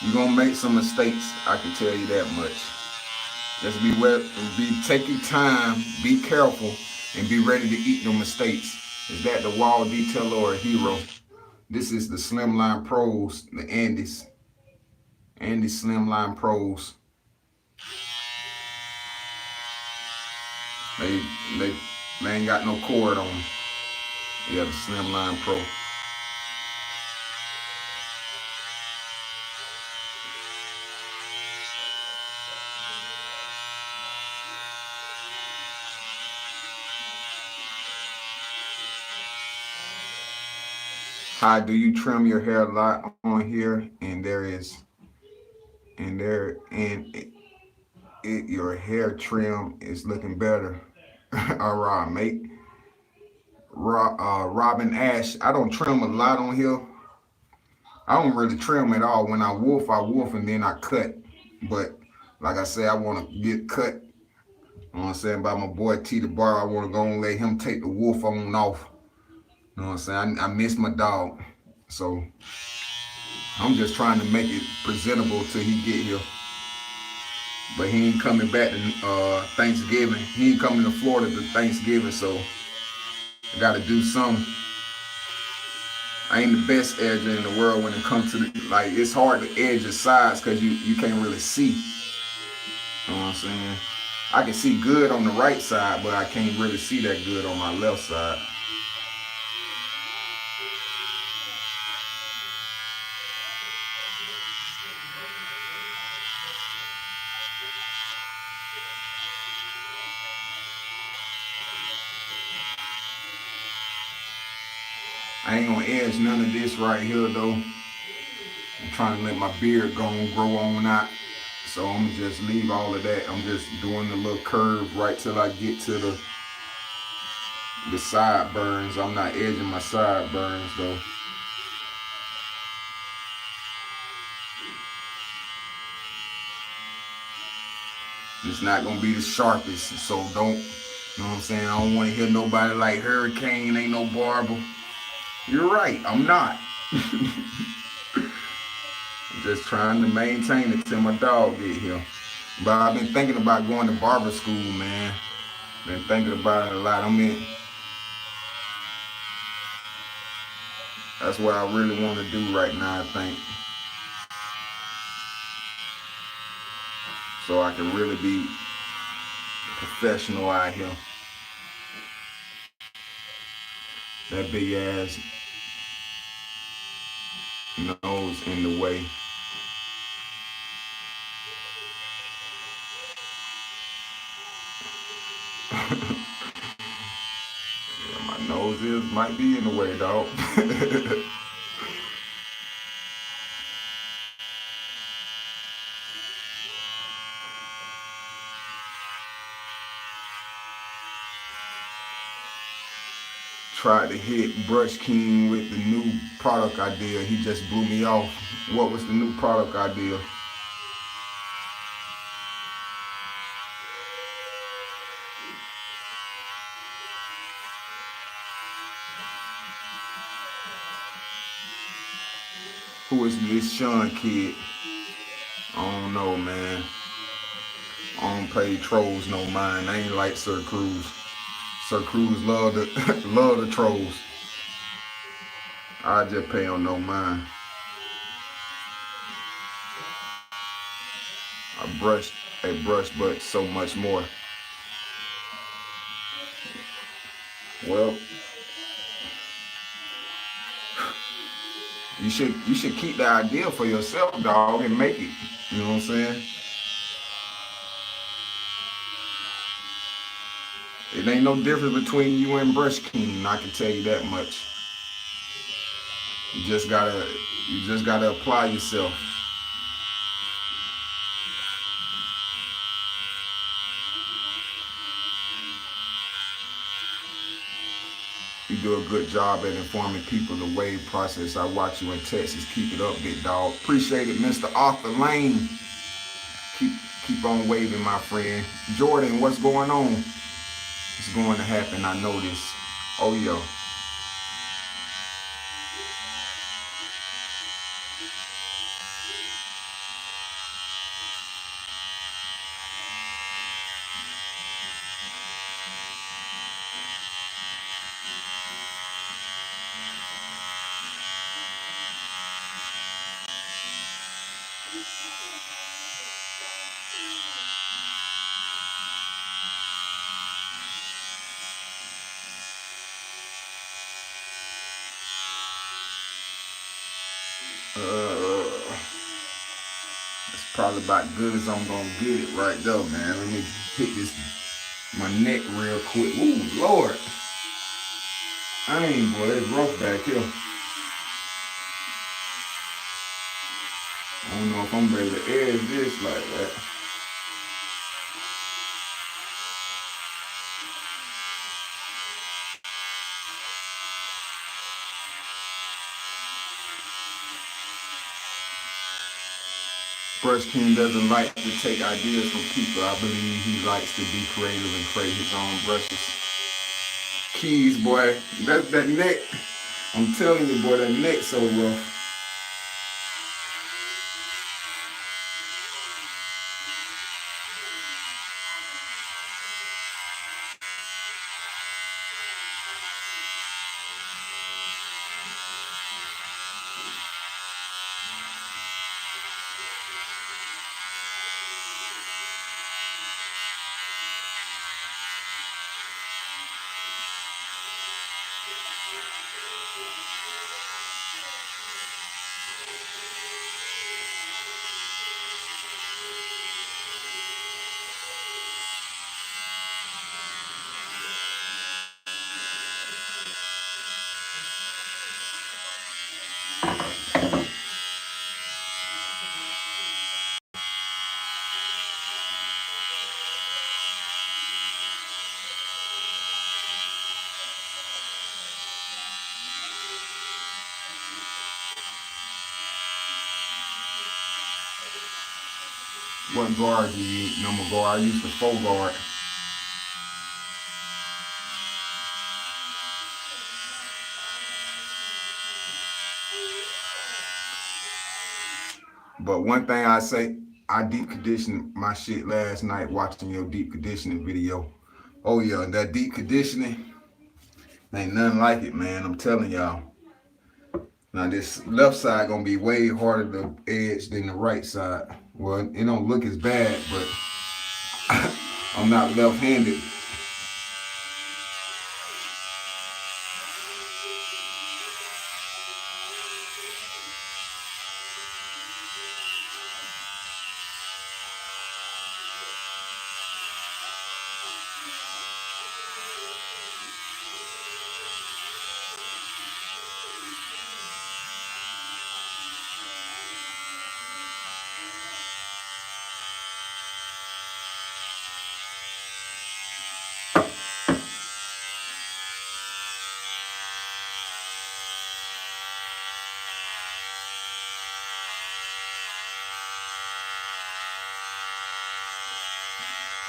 You're gonna make some mistakes, I can tell you that much. Just take your time, be careful, and be ready to eat the mistakes. Is that the wall detailer or a hero? This is the Slimline Pros, the Andy's Slimline Pros. They ain't got no cord on them. Yeah, the Slimline Pro. How do you trim your hair a lot on here? Your hair trim is looking better. All right, mate. Robin Ash. I don't trim a lot on here. I don't really trim at all. When I wolf and then I cut. But like I say, I want to get cut. You know what I'm saying? By my boy T the Bar. I want to go and let him take the wolf on off. You know what I'm saying? I miss my dog. So I'm just trying to make it presentable till he get here. But he ain't coming back to Thanksgiving. He ain't coming to Florida to Thanksgiving, so I gotta do something. I I ain't the best edger in the world when it comes to like it's hard to edge the sides because you can't really see. You know what I'm saying? I can see good on the right side, but I can't really see that good on my left side. I ain't gonna edge none of this right here though. I'm trying to let my beard grow on out. So I'm gonna just leave all of that. I'm just doing the little curve right till I get to the sideburns. I'm not edging my sideburns though. It's not gonna be the sharpest, so don't, you know what I'm saying? I don't wanna hear nobody like Hurricane ain't no barber. You're right, I'm not. I'm just trying to maintain it till my dog get here. But I've been thinking about going to barber school, man. Been thinking about it a lot. That's what I really want to do right now, I think. So I can really be professional out here. That big ass nose in the way. Yeah, my nose might be in the way, dog. Tried to hit Brush King with the new product idea. He just blew me off. What was the new product idea? Who is this Sean kid? I don't know, man. I don't pay trolls no mind. I ain't like Sir Cruz. Sir Cruz love the love the trolls. I just pay on no mind. I brush, but so much more. Well, you should keep the idea for yourself, dog, and make it. You know what I'm saying? It ain't no difference between you and Brush King, I can tell you that much. You just gotta apply yourself. You do a good job at informing people the wave process. I watch you in Texas. Keep it up, big dog. Appreciate it, Mr. Arthur Lane. Keep on waving, my friend. Jordan, what's going on? It's going to happen. I know this. Oh, yeah. It's probably about good as I'm gonna get it right there, man. Let me hit my neck real quick. Ooh, Lord. Boy, it's rough back here. I don't know if I'm ready to edge this like that. Brush King doesn't like to take ideas from people. I believe he likes to be creative and create his own brushes. Keys, boy. That neck. I'm telling you, boy, that neck so rough. What guard do you use? Number guard. I use the 4 guard. But one thing I say, I deep conditioned my shit last night watching your deep conditioning video. Oh yeah, that deep conditioning ain't nothing like it, man. I'm telling y'all. Now this left side gonna be way harder to edge than the right side. Well, it don't look as bad, but I'm not left-handed.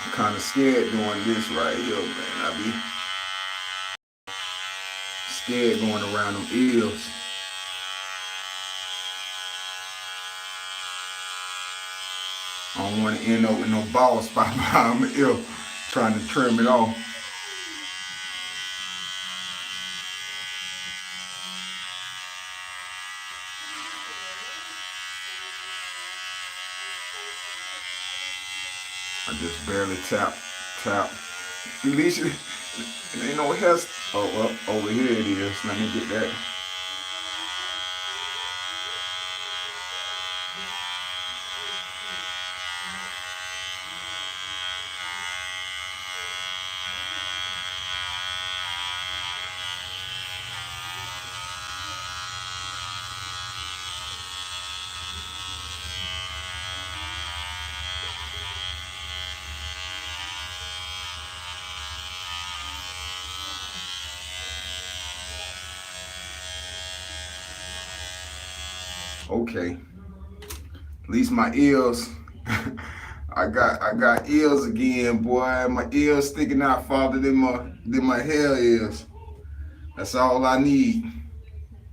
I'm kind of scared doing this right here, man. I be scared going around them ears. I don't want to end up with no bald spot behind my ear trying to trim it off. I just barely tap. At least it ain't no hair. Oh, well, over here it is. Let me get that. Okay. At least my ears. I got ears again, boy. My ears sticking out farther than my hair is. That's all I need.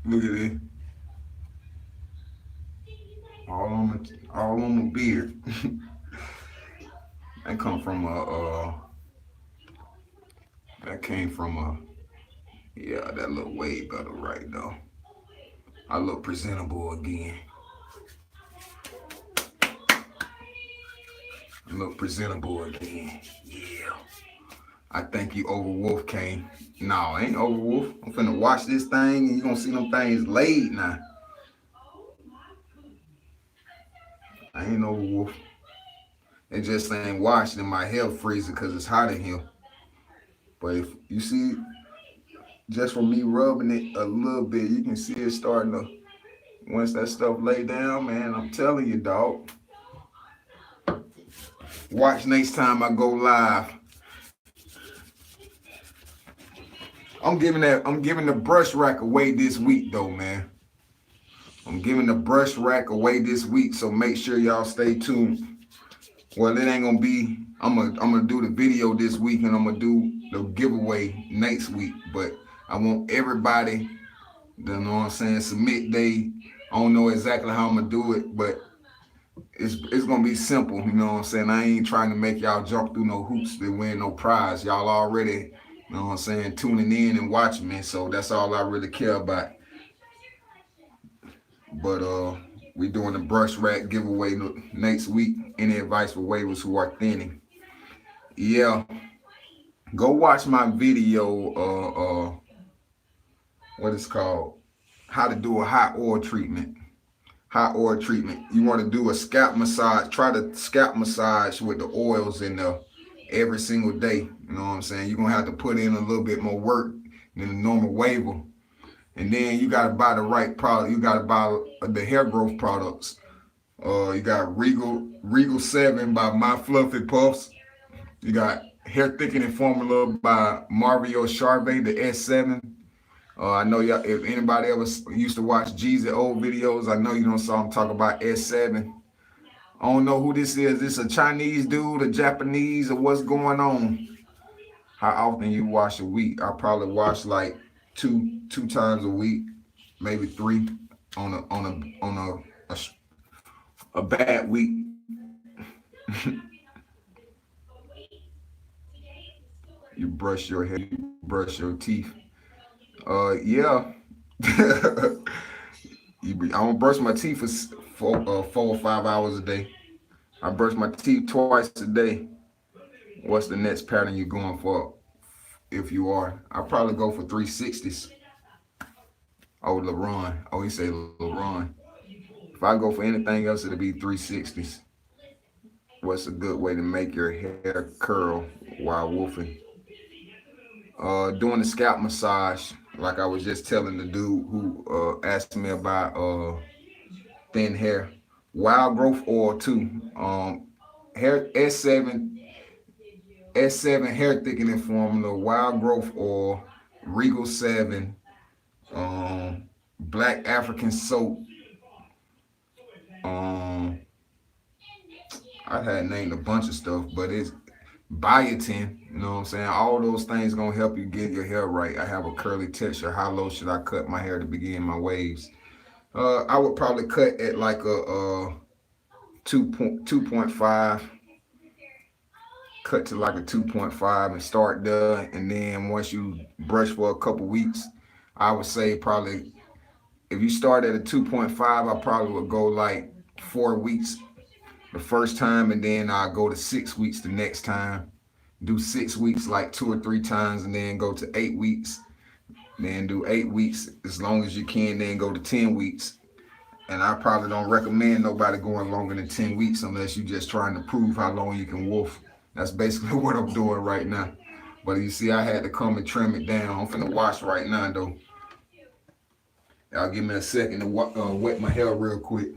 Look at it. All on my beard. That come from that came from yeah, that look way better right now. I look presentable again. I look presentable again. Yeah. I think you Overwolf Kane. No, I ain't Overwolf. I'm finna watch this thing and you gonna see them things laid now. I ain't Overwolf. It just ain't washed and my hair freezing because it's hot in here. But if you see, just from me rubbing it a little bit, you can see it starting to, once that stuff lay down, man, I'm telling you, dog. Watch next time I go live. I'm giving the brush rack away this week though, man. I'm giving the brush rack away this week, so make sure y'all stay tuned. Well, it ain't gonna be, I'm gonna do the video this week and I'm gonna do the giveaway next week, but I want everybody, you know what I'm saying, submit they, I don't know exactly how I'm gonna do it, but it's gonna be simple, you know what I'm saying? I ain't trying to make y'all jump through no hoops to win no prize. Y'all already, you know what I'm saying, tuning in and watching me, so that's all I really care about. But we doing the brush rack giveaway next week. Any advice for waivers who are thinning? Yeah, go watch my video. What it's called? How to do a hot oil treatment. Hot oil treatment. You want to do a scalp massage. Try to scalp massage with the oils in there every single day. You know what I'm saying? You're gonna have to put in a little bit more work than a normal waiver. And then you gotta buy the right product. You gotta buy the hair growth products. You got Regal 7 by My Fluffy Puffs. You got hair thickening formula by Mario Charvet, the S7. I know y'all, if anybody ever used to watch Jeezy old videos, I know you don't saw him talk about S7. I don't know who this is. This a Chinese dude, a Japanese, or what's going on? How often you wash a week? I probably wash like two times a week, maybe three a bad week. You brush your hair, you brush your teeth. Yeah. I don't brush my teeth for 4 or 5 hours a day. I brush my teeth twice a day. What's the next pattern you're going for? If you are, I'll probably go for 360s. Oh, LaRon. Oh, he say LaRon. If I go for anything else, it'll be 360s. What's a good way to make your hair curl while wolfing? Doing the scalp massage, like I was just telling the dude who asked me about thin hair. Wild growth oil too. Hair S7 hair thickening formula, wild growth oil, Regal 7, black African soap. I had named a bunch of stuff, but it's biotin. You know what I'm saying? All those things gonna help you get your hair right. I have a curly texture. How low should I cut my hair to begin my waves? I would probably cut at like a 2.5. Cut to like a 2.5 and start there. And then once you brush for a couple weeks, I would say probably if you start at a 2.5, I probably would go like 4 weeks the first time, and then I'll go to 6 weeks the next time. Do 6 weeks like 2 or 3 times, and then go to 8 weeks. Then do 8 weeks as long as you can, then go to 10 weeks. And I probably don't recommend nobody going longer than 10 weeks unless you're just trying to prove how long you can wolf. That's basically what I'm doing right now. But you see, I had to come and trim it down. I'm finna wash right now, though. Y'all give me a second to wet my hair real quick.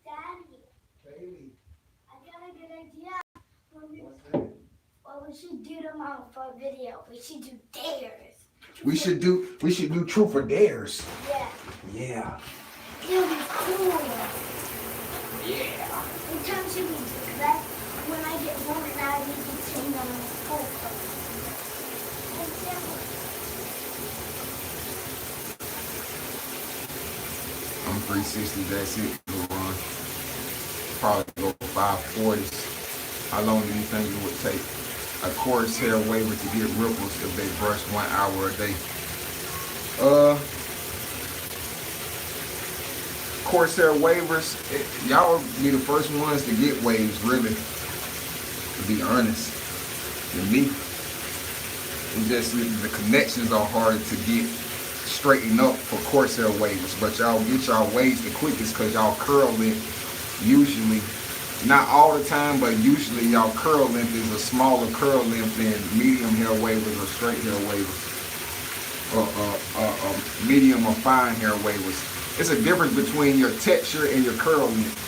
Daddy, Baby, I got a good idea. what's that? Well, we should do them on for a video. We should do dares. We should do truth or dares. Yeah. Yeah. It'll be cool. Yeah. What time should we do? Because when I get home and I need to change on my school clothes. I'm 360, that's it. LaRon. Probably go 540s. How long do you think it would take a coarse hair waver to get ripples if they brush 1 hour a day? Coarse hair wavers, y'all be the first ones to get waves, really, to be honest. And me, it's just the connections are hard to get straightened up for coarse hair wavers, but y'all get y'all waves the quickest because y'all curl length usually, not all the time, but usually y'all curl length is a smaller curl length than medium hair wavers or straight hair wavers, or medium or fine hair wavers. It's a difference between your texture and your curl length.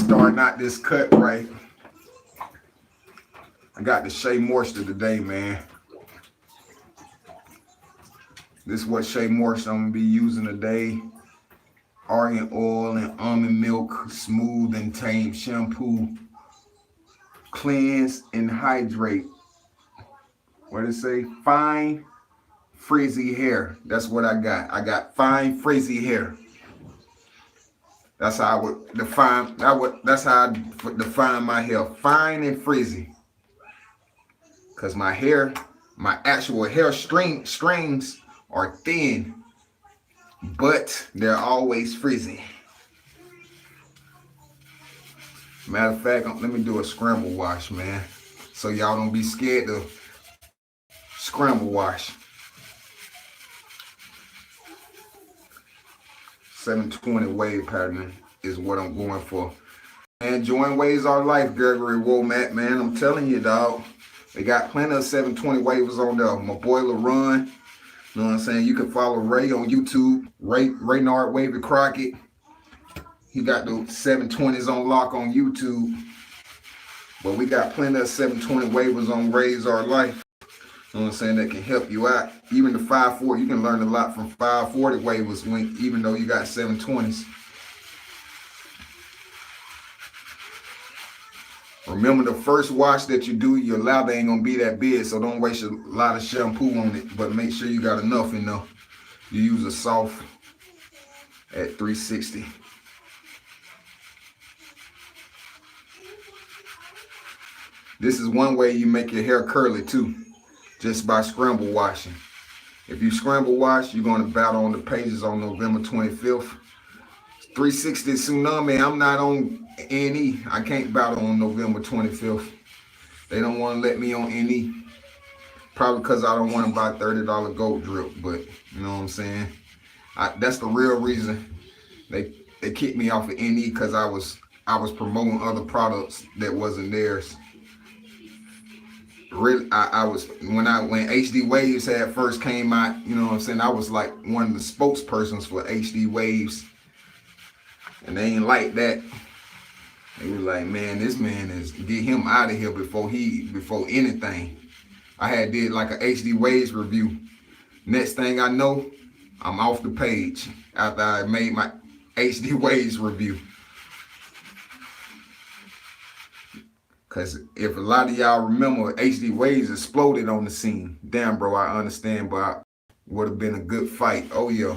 Starting out this cut right. I got the Shea Moisture today, man. This is what Shea Moisture I'm gonna be using today. Argan oil and almond milk, smooth and tame shampoo. Cleanse and hydrate. What did it say? Fine, frizzy hair. That's what I got. I got fine, frizzy hair. That's how I would define. That's how I define my hair: fine and frizzy. Cause my hair, my actual hair strings are thin, but they're always frizzy. Matter of fact, let me do a scramble wash, man, so y'all don't be scared to scramble wash. 720 wave pattern is what I'm going for. And join Waves Our Life, Gregory Womack, man. I'm telling you, dog. They got plenty of 720 waivers on there. My boy LaRon, you know what I'm saying? You can follow Ray on YouTube, Raynard Wavy Crockett. He got the 720s on lock on YouTube. But we got plenty of 720 waivers on Waves Our Life. You know what I'm saying? That can help you out. Even the 540, you can learn a lot from 540 waivers even though you got 720s. Remember, the first wash that you do, your lather ain't gonna be that big, so don't waste a lot of shampoo on it, but make sure you got enough in there. You use a soft at 360. This is one way you make your hair curly too, just by scramble washing. If you scramble wash, you're gonna battle on the pages on November 25th. 360 Tsunami, I'm not on NE. I can't battle on November 25th. They don't want to let me on NE. Probably because I don't want to buy $30 gold drip, but you know what I'm saying? That's the real reason they kicked me off of NE, because I was promoting other products that wasn't theirs. Really, I was when HD Waves had first came out, you know what I'm saying? I was like one of the spokespersons for HD Waves. And they ain't like that. They were like, man, this man is, get him out of here before anything. I had did like a HD Waves review. Next thing I know, I'm off the page after I made my HD Waves review. Cause if a lot of y'all remember, HD Waves exploded on the scene. Damn, bro, I understand, but would have been a good fight. Oh yeah.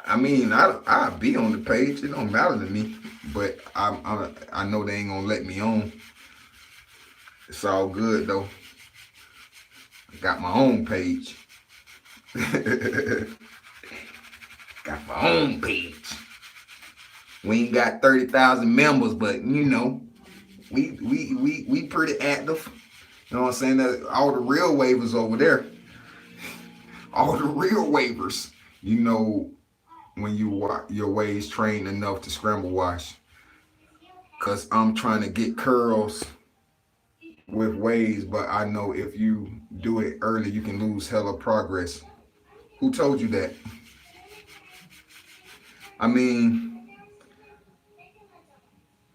I mean, I'll be on the page. It don't matter to me, but I know they ain't gonna let me on. It's all good though. I got my own page. Got my own page. We ain't got 30,000 members, but you know, we pretty active. You know what I'm saying? That all the real waivers over there. All the real waivers, you know. When your waves trained enough to scramble wash, because I'm trying to get curls with waves, but I know if you do it early, you can lose hella progress. Who told you that? I mean,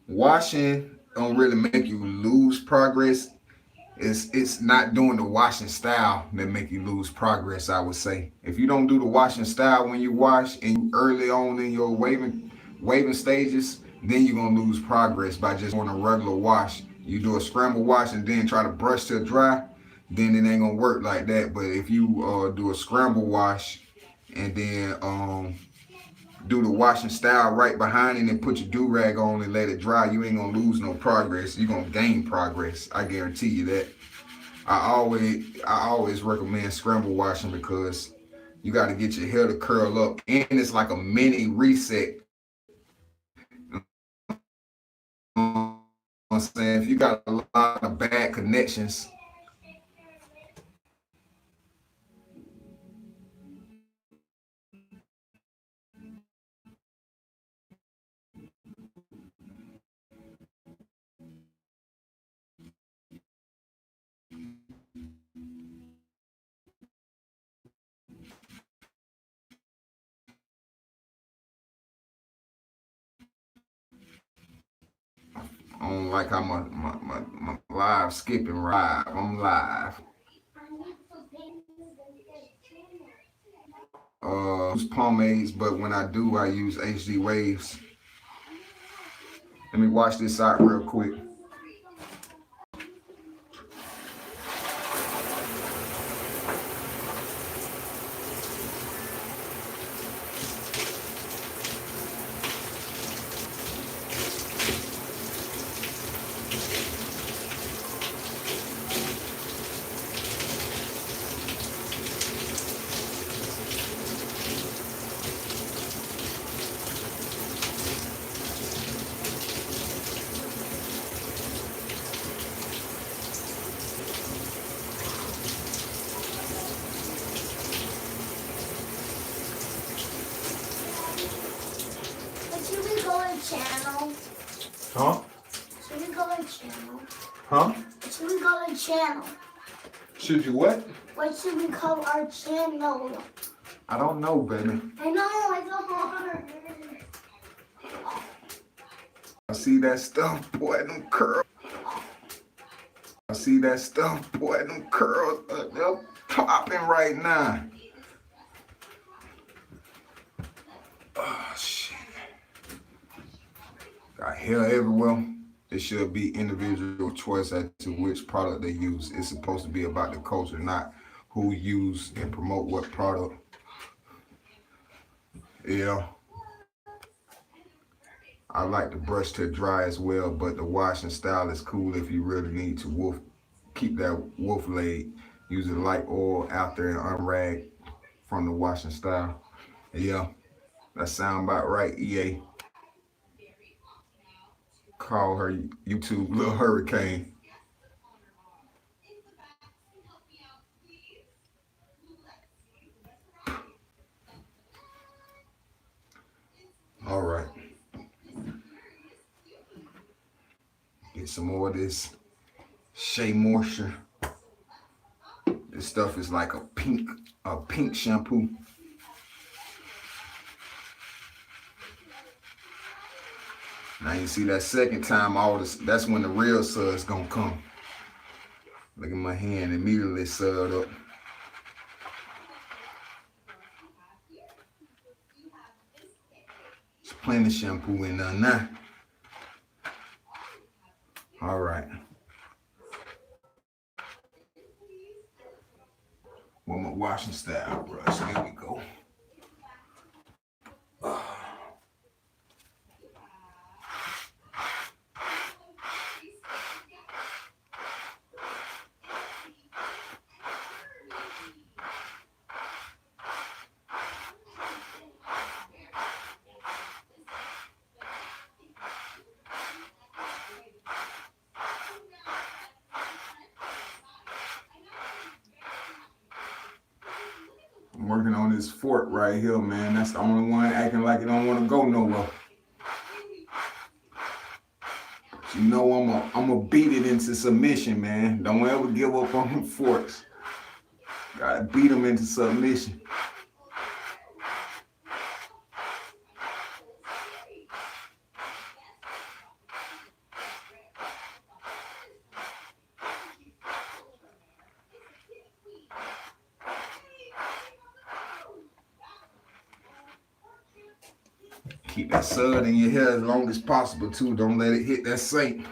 washing don't really make you lose progress. It's not doing the washing style that make you lose progress, I would say. If you don't do the washing style when you wash and early on in your waving stages, then you're gonna lose progress by just doing a regular wash. You do a scramble wash and then try to brush till dry, then it ain't gonna work like that. But if you do a scramble wash and then do the washing style right behind it and put your do-rag on and let it dry, you ain't gonna lose no progress. You're gonna gain progress. I guarantee you that. I always recommend scramble washing because you got to get your hair to curl up, and it's like a mini reset. You know what I'm saying? If you got a lot of bad connections, I don't like how my live skipping live. I'm live. Use pomades, but when I do, I use HD Waves. Let me wash this out real quick. Huh? Should we call our channel? Huh? What should we call our channel? Should you what? What should we call our channel? I don't know, baby. I know, it's so hard. I see that stuff, boy, them curls. I see that stuff, boy, them curls, they're popping right now. Oh, shit. Got hair everywhere. It should be individual choice as to which product they use. It's supposed to be about the culture, not who use and promote what product. Yeah. I like the brush to dry as well, but the washing style is cool if you really need to keep that wolf laid. Use a light oil after and unrag from the washing style. Yeah, that sound about right, EA. Call her YouTube Little Hurricane. All right. Get some more of this Shea Moisture. This stuff is like a pink shampoo. Now you see that second time, that's when the real suds gonna come. Look at my hand, immediately sud up. There's plenty of shampoo in there now. All right. One more washing style brush. There we go. I'm working on this fort right here, man. That's the only one acting like it don't want to go nowhere. But you know I'm gonna beat it into submission, man. Don't ever give up on them forts. Gotta beat them into submission. Keep that sud in your hair as long as possible too. Don't let it hit that sink.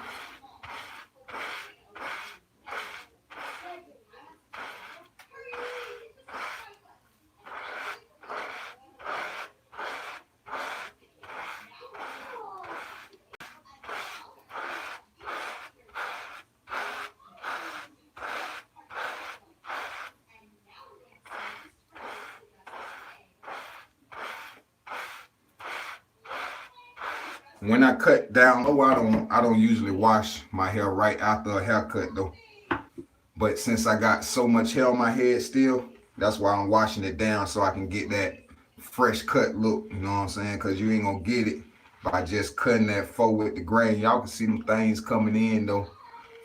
When I cut down, I don't usually wash my hair right after a haircut though. But since I got so much hair on my head still, that's why I'm washing it down so I can get that fresh cut look, you know what I'm saying? Because you ain't gonna get it by just cutting that faux with the grain. Y'all can see them things coming in though.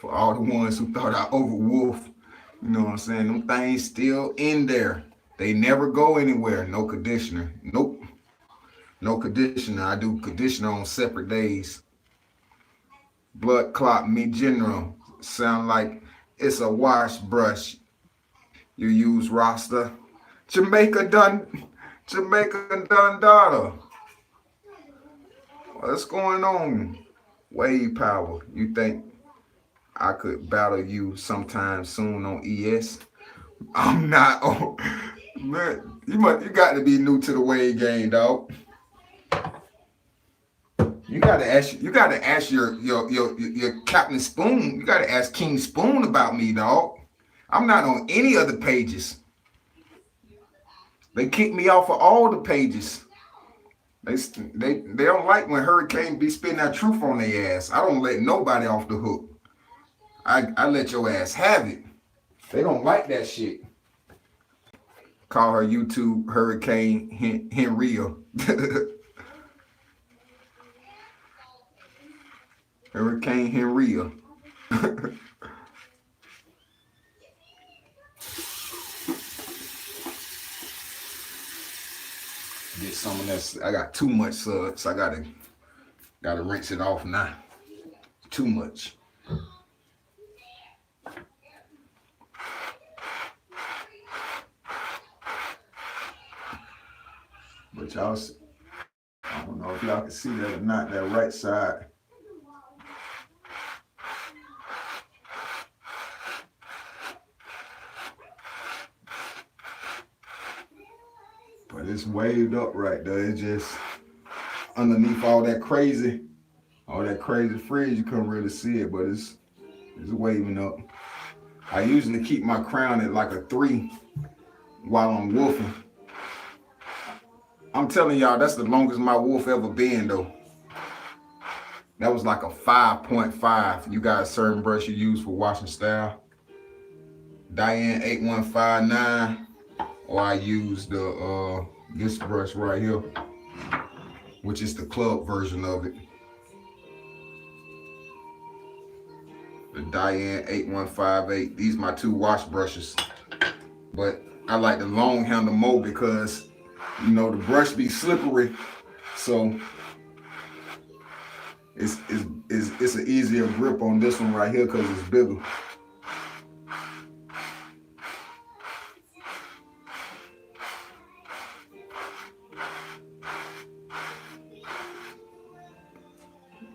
For all the ones who thought I overwolf, you know what I'm saying? Them things still in there. They never go anywhere. No conditioner. Nope. No conditioner. I do conditioner on separate days. Blood clot me general. Sound like it's a wash brush. You use Rasta. Jamaican done daughter. What's going on? Wave power. You think I could battle you sometime soon on ES? I'm not. Oh, man, you got to be new to the wave game, dog. You gotta ask your Captain Spoon. You gotta ask King Spoon about me, dog. I'm not on any other pages. They kick me off of all the pages. They don't like when Hurricane be spitting that truth on their ass. I don't let nobody off the hook. I let your ass have it. They don't like that shit. Call her YouTube Hurricane Henria. Hurricane Henria. Get some of that. I got too much suds. I gotta rinse it off now. Too much. But y'all, I don't know if y'all can see that or not, that right side. But it's waved up right there. It's just underneath all that crazy fringe, you couldn't really see it, but it's waving up. I usually keep my crown at like a 3 while I'm wolfing. I'm telling y'all, that's the longest my wolf ever been though. That was like a 5.5. You got a certain brush you use for washing style. Diane 8159, or I use the this brush right here, which is the club version of it. The Diane 8158. These are my 2 wash brushes. But I like the long handle more because, you know, the brush be slippery. So it's an easier grip on this one right here because it's bigger.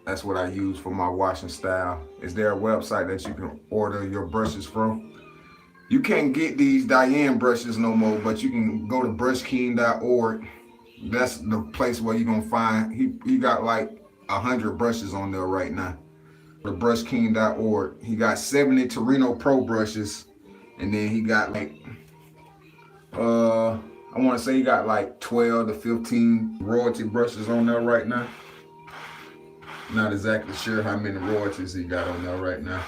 That's what I use for my washing style. Is there a website that you can order your brushes from? You can't get these Diane brushes no more, but you can go to brushking.org. That's the place where you're gonna find, he got like 100 brushes on there right now. The brushking.org. He got 70 Torino Pro brushes, and then he got like, I wanna say he got like 12 to 15 royalty brushes on there right now. Not exactly sure how many royalties he got on there right now,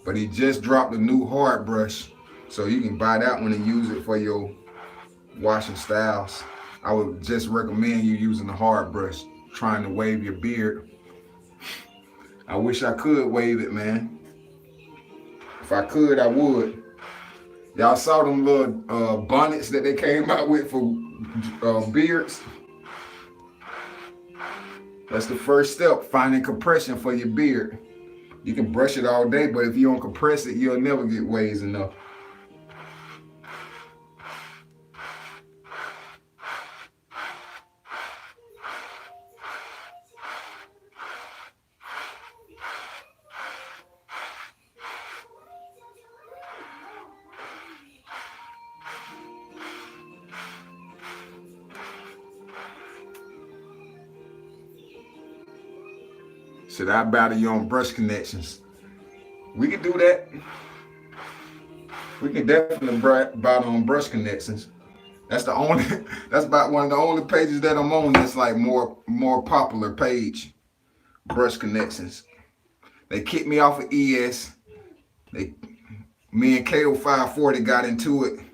but he just dropped a new hard brush, so you can buy that one and use it for your washing styles. I would just recommend you using the hard brush, trying to wave your beard. I wish I could wave it, man. If I could, I would. Y'all saw them little bonnets that they came out with for beards? That's the first step, finding compression for your beard. You can brush it all day, but if you don't compress it, you'll never get waves enough. Should I battle you on brush connections? We can do that. We can definitely battle on brush connections. That's about one of the only pages that I'm on that's like more popular page. Brush connections. They kicked me off of ES. Me and Kato 540 got into it. You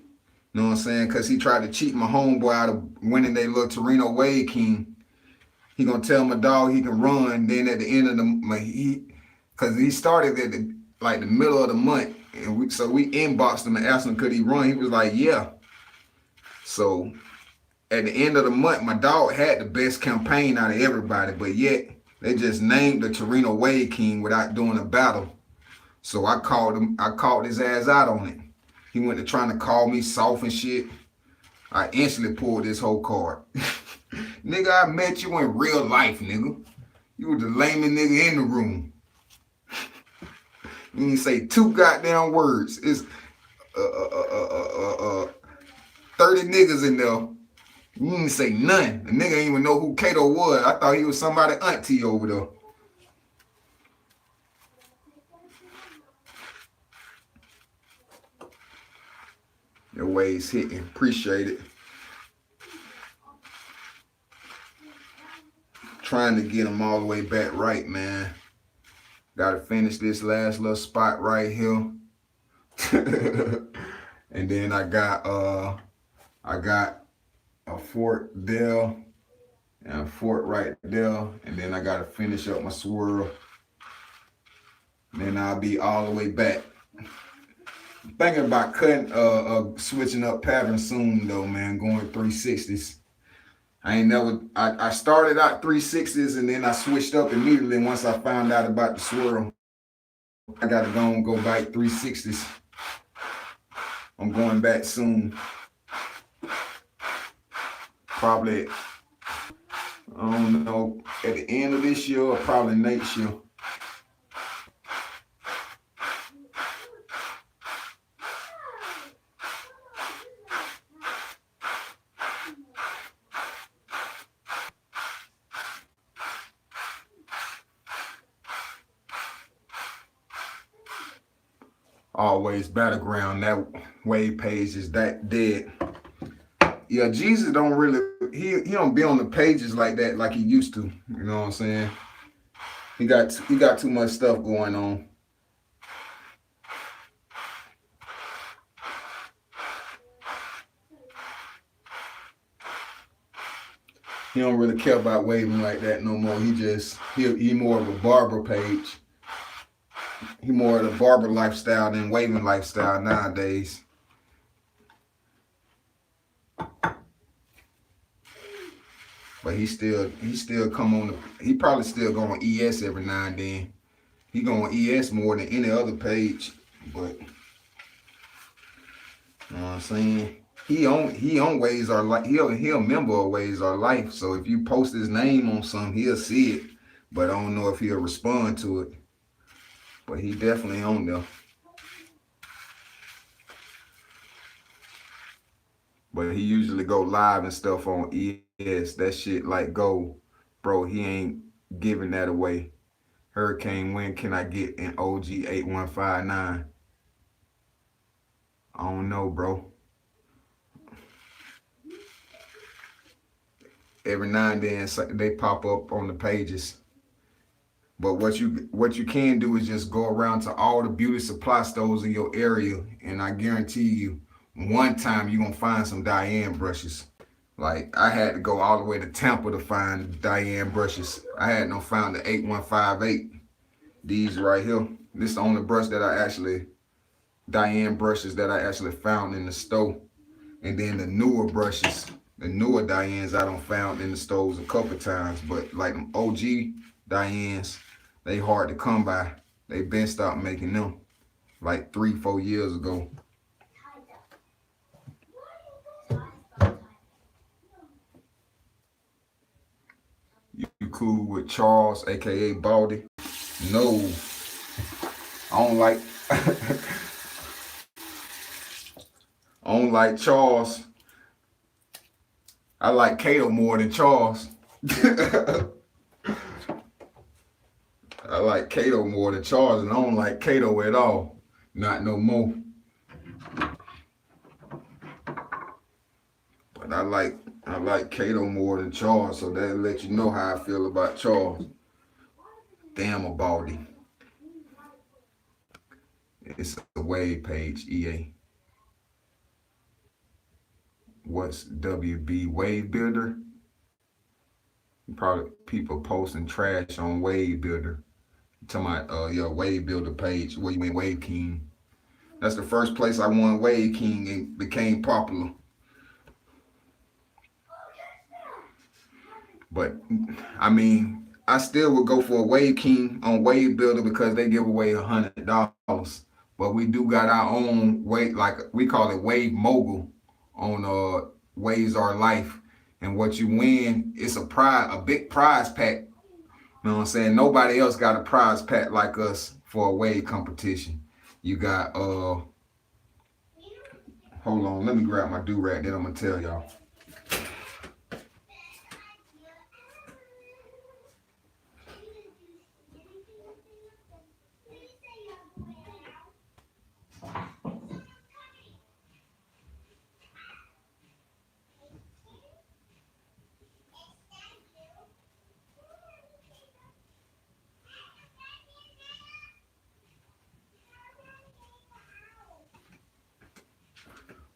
know what I'm saying? Cause he tried to cheat my homeboy out of winning their little Torino Wade King. He gonna tell my dog he can run. Then at the end of cause he started at the middle of the month, and so we inboxed him and asked him could he run. He was like, yeah. So at the end of the month, my dog had the best campaign out of everybody, but yet they just named the Torino Wade King without doing a battle. So I called his ass out on it. He went to trying to call me soft and shit. I instantly pulled this whole card. Nigga, I met you in real life, nigga. You were the lamest nigga in the room. You didn't say 2 goddamn words. It's 30 niggas in there. You didn't say none. The nigga didn't even know who Kato was. I thought he was somebody auntie over there. Your waves hitting. Appreciate it. Trying to get them all the way back right, man. Gotta finish this last little spot right here. And then I got a fort there and a fort right there. And then I gotta finish up my swirl. Then I'll be all the way back. Thinking about cutting, switching up patterns soon though, man. Going 360s. I started out 360s and then I switched up immediately once I found out about the swirl. I gotta go back 360s. I'm going back soon. Probably, I don't know, at the end of this year or probably next year. Always Battleground, that wave page is that dead. Yeah, Jesus don't really, he don't be on the pages like that like he used to. You know what I'm saying? He got too much stuff going on. He don't really care about waving like that no more. He more of a barber page. He more of the barber lifestyle than waving lifestyle nowadays. But he still come on he probably still go on ES every now and then. He go on ES more than any other page. But you know what I'm saying? He on Ways Our Life. He a member of Ways Our Life. So if you post his name on something, he'll see it. But I don't know if he'll respond to it. But he definitely on there. But he usually go live and stuff on ES. That shit like go, bro, he ain't giving that away. Hurricane, when can I get an OG 8159? I don't know, bro. Every now and then they pop up on the pages. But what you can do is just go around to all the beauty supply stores in your area, and I guarantee you, one time you're gonna find some Diane brushes. Like I had to go all the way to Tampa to find Diane brushes. I had no found the 8158. These right here. This is the only brush that Diane brushes that I actually found in the store. And then the newer brushes, the newer Dianes I done found in the stores a couple times, but like them OG Dianes, they hard to come by. They been stopped making them like 3-4 years ago. You cool with Charles, aka Baldy? No, I don't like I don't like Charles. I like Kato more than Charles. I like Kato more than Charles, and I don't like Kato at all. Not no more. But I like Kato more than Charles, so that'll let you know how I feel about Charles. Damn a Baldy. It's a wave page, EA. What's WB Wave Builder? Probably people posting trash on Wave Builder. Talking about your Wave Builder page where you went Wave King. That's the first place I won Wave King and became popular. But I mean, I still would go for a Wave King on Wave Builder because they give away $100. But we do got our own wave, like we call it Wave Mogul on Waves Our Life. And what you win, it's a big prize pack. You know what I'm saying? Nobody else got a prize pack like us for a wave competition. You got hold on, let me grab my do-rag, then I'm gonna tell y'all.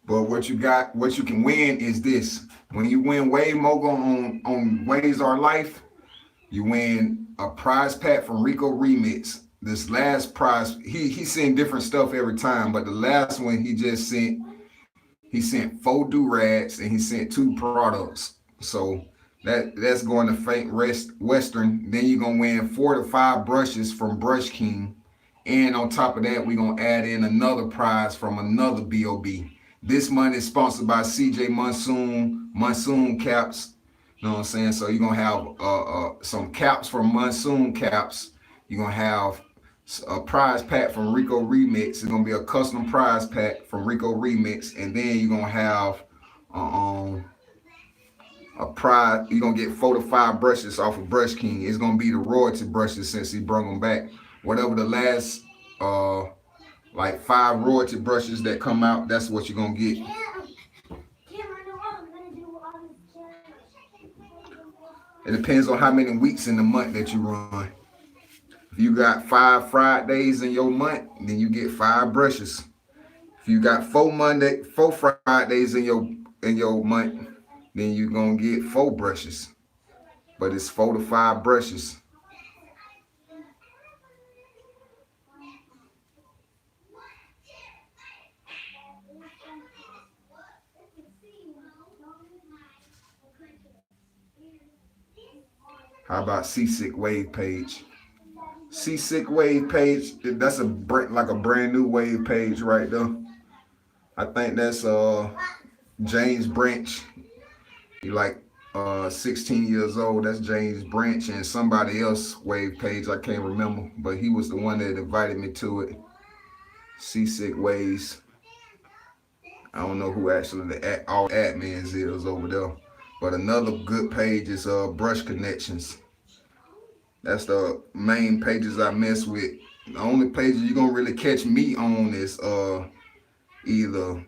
But what you can win is this. When you win Wave Mogul on Waves Our Life, you win a prize pack from Rico Remix. this last prize, he sent different stuff every time, but the last one he sent 4 do-rags and he sent 2 products. So that's going to Faint Western. Then you're gonna win 4 to 5 brushes from Brush King. And on top of that, we're gonna add in another prize from another BOB. This month is sponsored by CJ Monsoon Caps. You know what I'm saying? So you're gonna have some caps from Monsoon Caps. You're gonna have a prize pack from Rico Remix. It's gonna be a custom prize pack from Rico Remix, and then you're gonna have a prize. You're gonna get 4 to 5 brushes off of Brush King. It's gonna be the royalty brushes since he brought them back. Whatever the last like 5 royalty brushes that come out, that's what you're gonna get. It depends on how many weeks in the month that you run. If you got 5 Fridays in your month, then you get 5 brushes. If you got 4 Fridays in your month, then you're gonna get 4 brushes. But it's 4 to 5 brushes. How about Seasick Wave page? Seasick Wave page, that's like a brand new wave page right there. I think that's James Branch. He like 16 years old. That's James Branch and somebody else wave page. I can't remember, but he was the one that invited me to it. Seasick Waves. I don't know who actually all admins is over there. But another good page is Brush Connections. That's the main pages I mess with. The only pages you're gonna really catch me on is either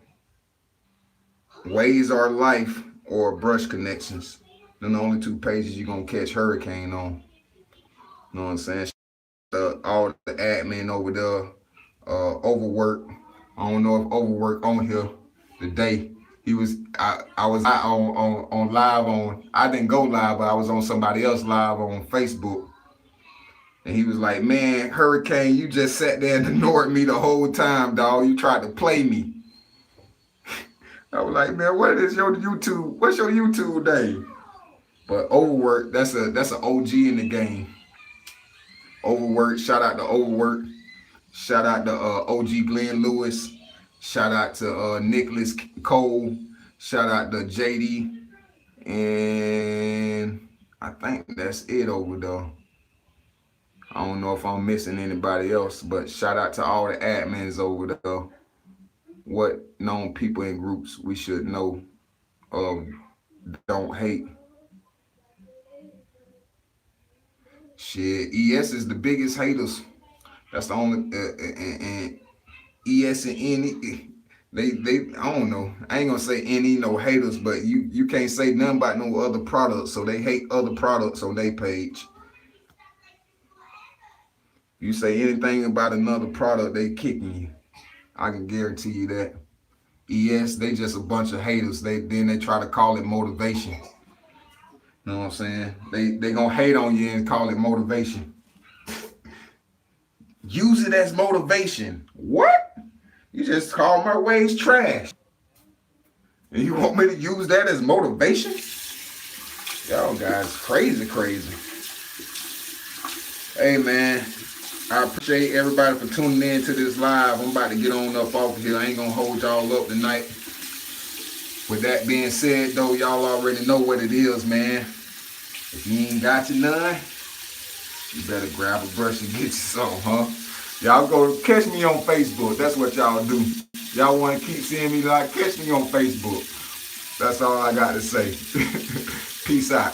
Ways Are Life or Brush Connections. Then the only 2 pages you're gonna catch Hurricane on. You know what I'm saying? All the admin over there, Overwork. I don't know if Overwork on here today. I was on live on, I didn't go live, but I was on somebody else live on Facebook. And he was like, man, Hurricane, you just sat there and ignored me the whole time, dog. You tried to play me. I was like, man, what's your YouTube name? But Overwork, that's an OG in the game. Overwork, shout out to Overwork. Shout out to OG Glenn Lewis. Shout out to Nicholas Cole. Shout out to JD. And I think that's it over there. I don't know if I'm missing anybody else, but shout out to all the admins over there. What known people in groups we should know don't hate. Shit, ES is the biggest haters. That's the only and ES and NE, they I don't know. I ain't gonna say NE no haters, but you can't say nothing about no other products, so they hate other products on their page. You say anything about another product, they kicking you. I can guarantee you that. ES, they just a bunch of haters. Then they try to call it motivation. You know what I'm saying? They gonna hate on you and call it motivation. Use it as motivation. What? You just called my ways trash. And you want me to use that as motivation? Y'all guys crazy. Hey man, I appreciate everybody for tuning in to this live. I'm about to get on up off here. I ain't gonna hold y'all up tonight. With that being said though, y'all already know what it is, man. If you ain't got you none, you better grab a brush and get you some, huh? Y'all go catch me on Facebook. That's what y'all do. Y'all want to keep seeing me like, catch me on Facebook. That's all I got to say. Peace out.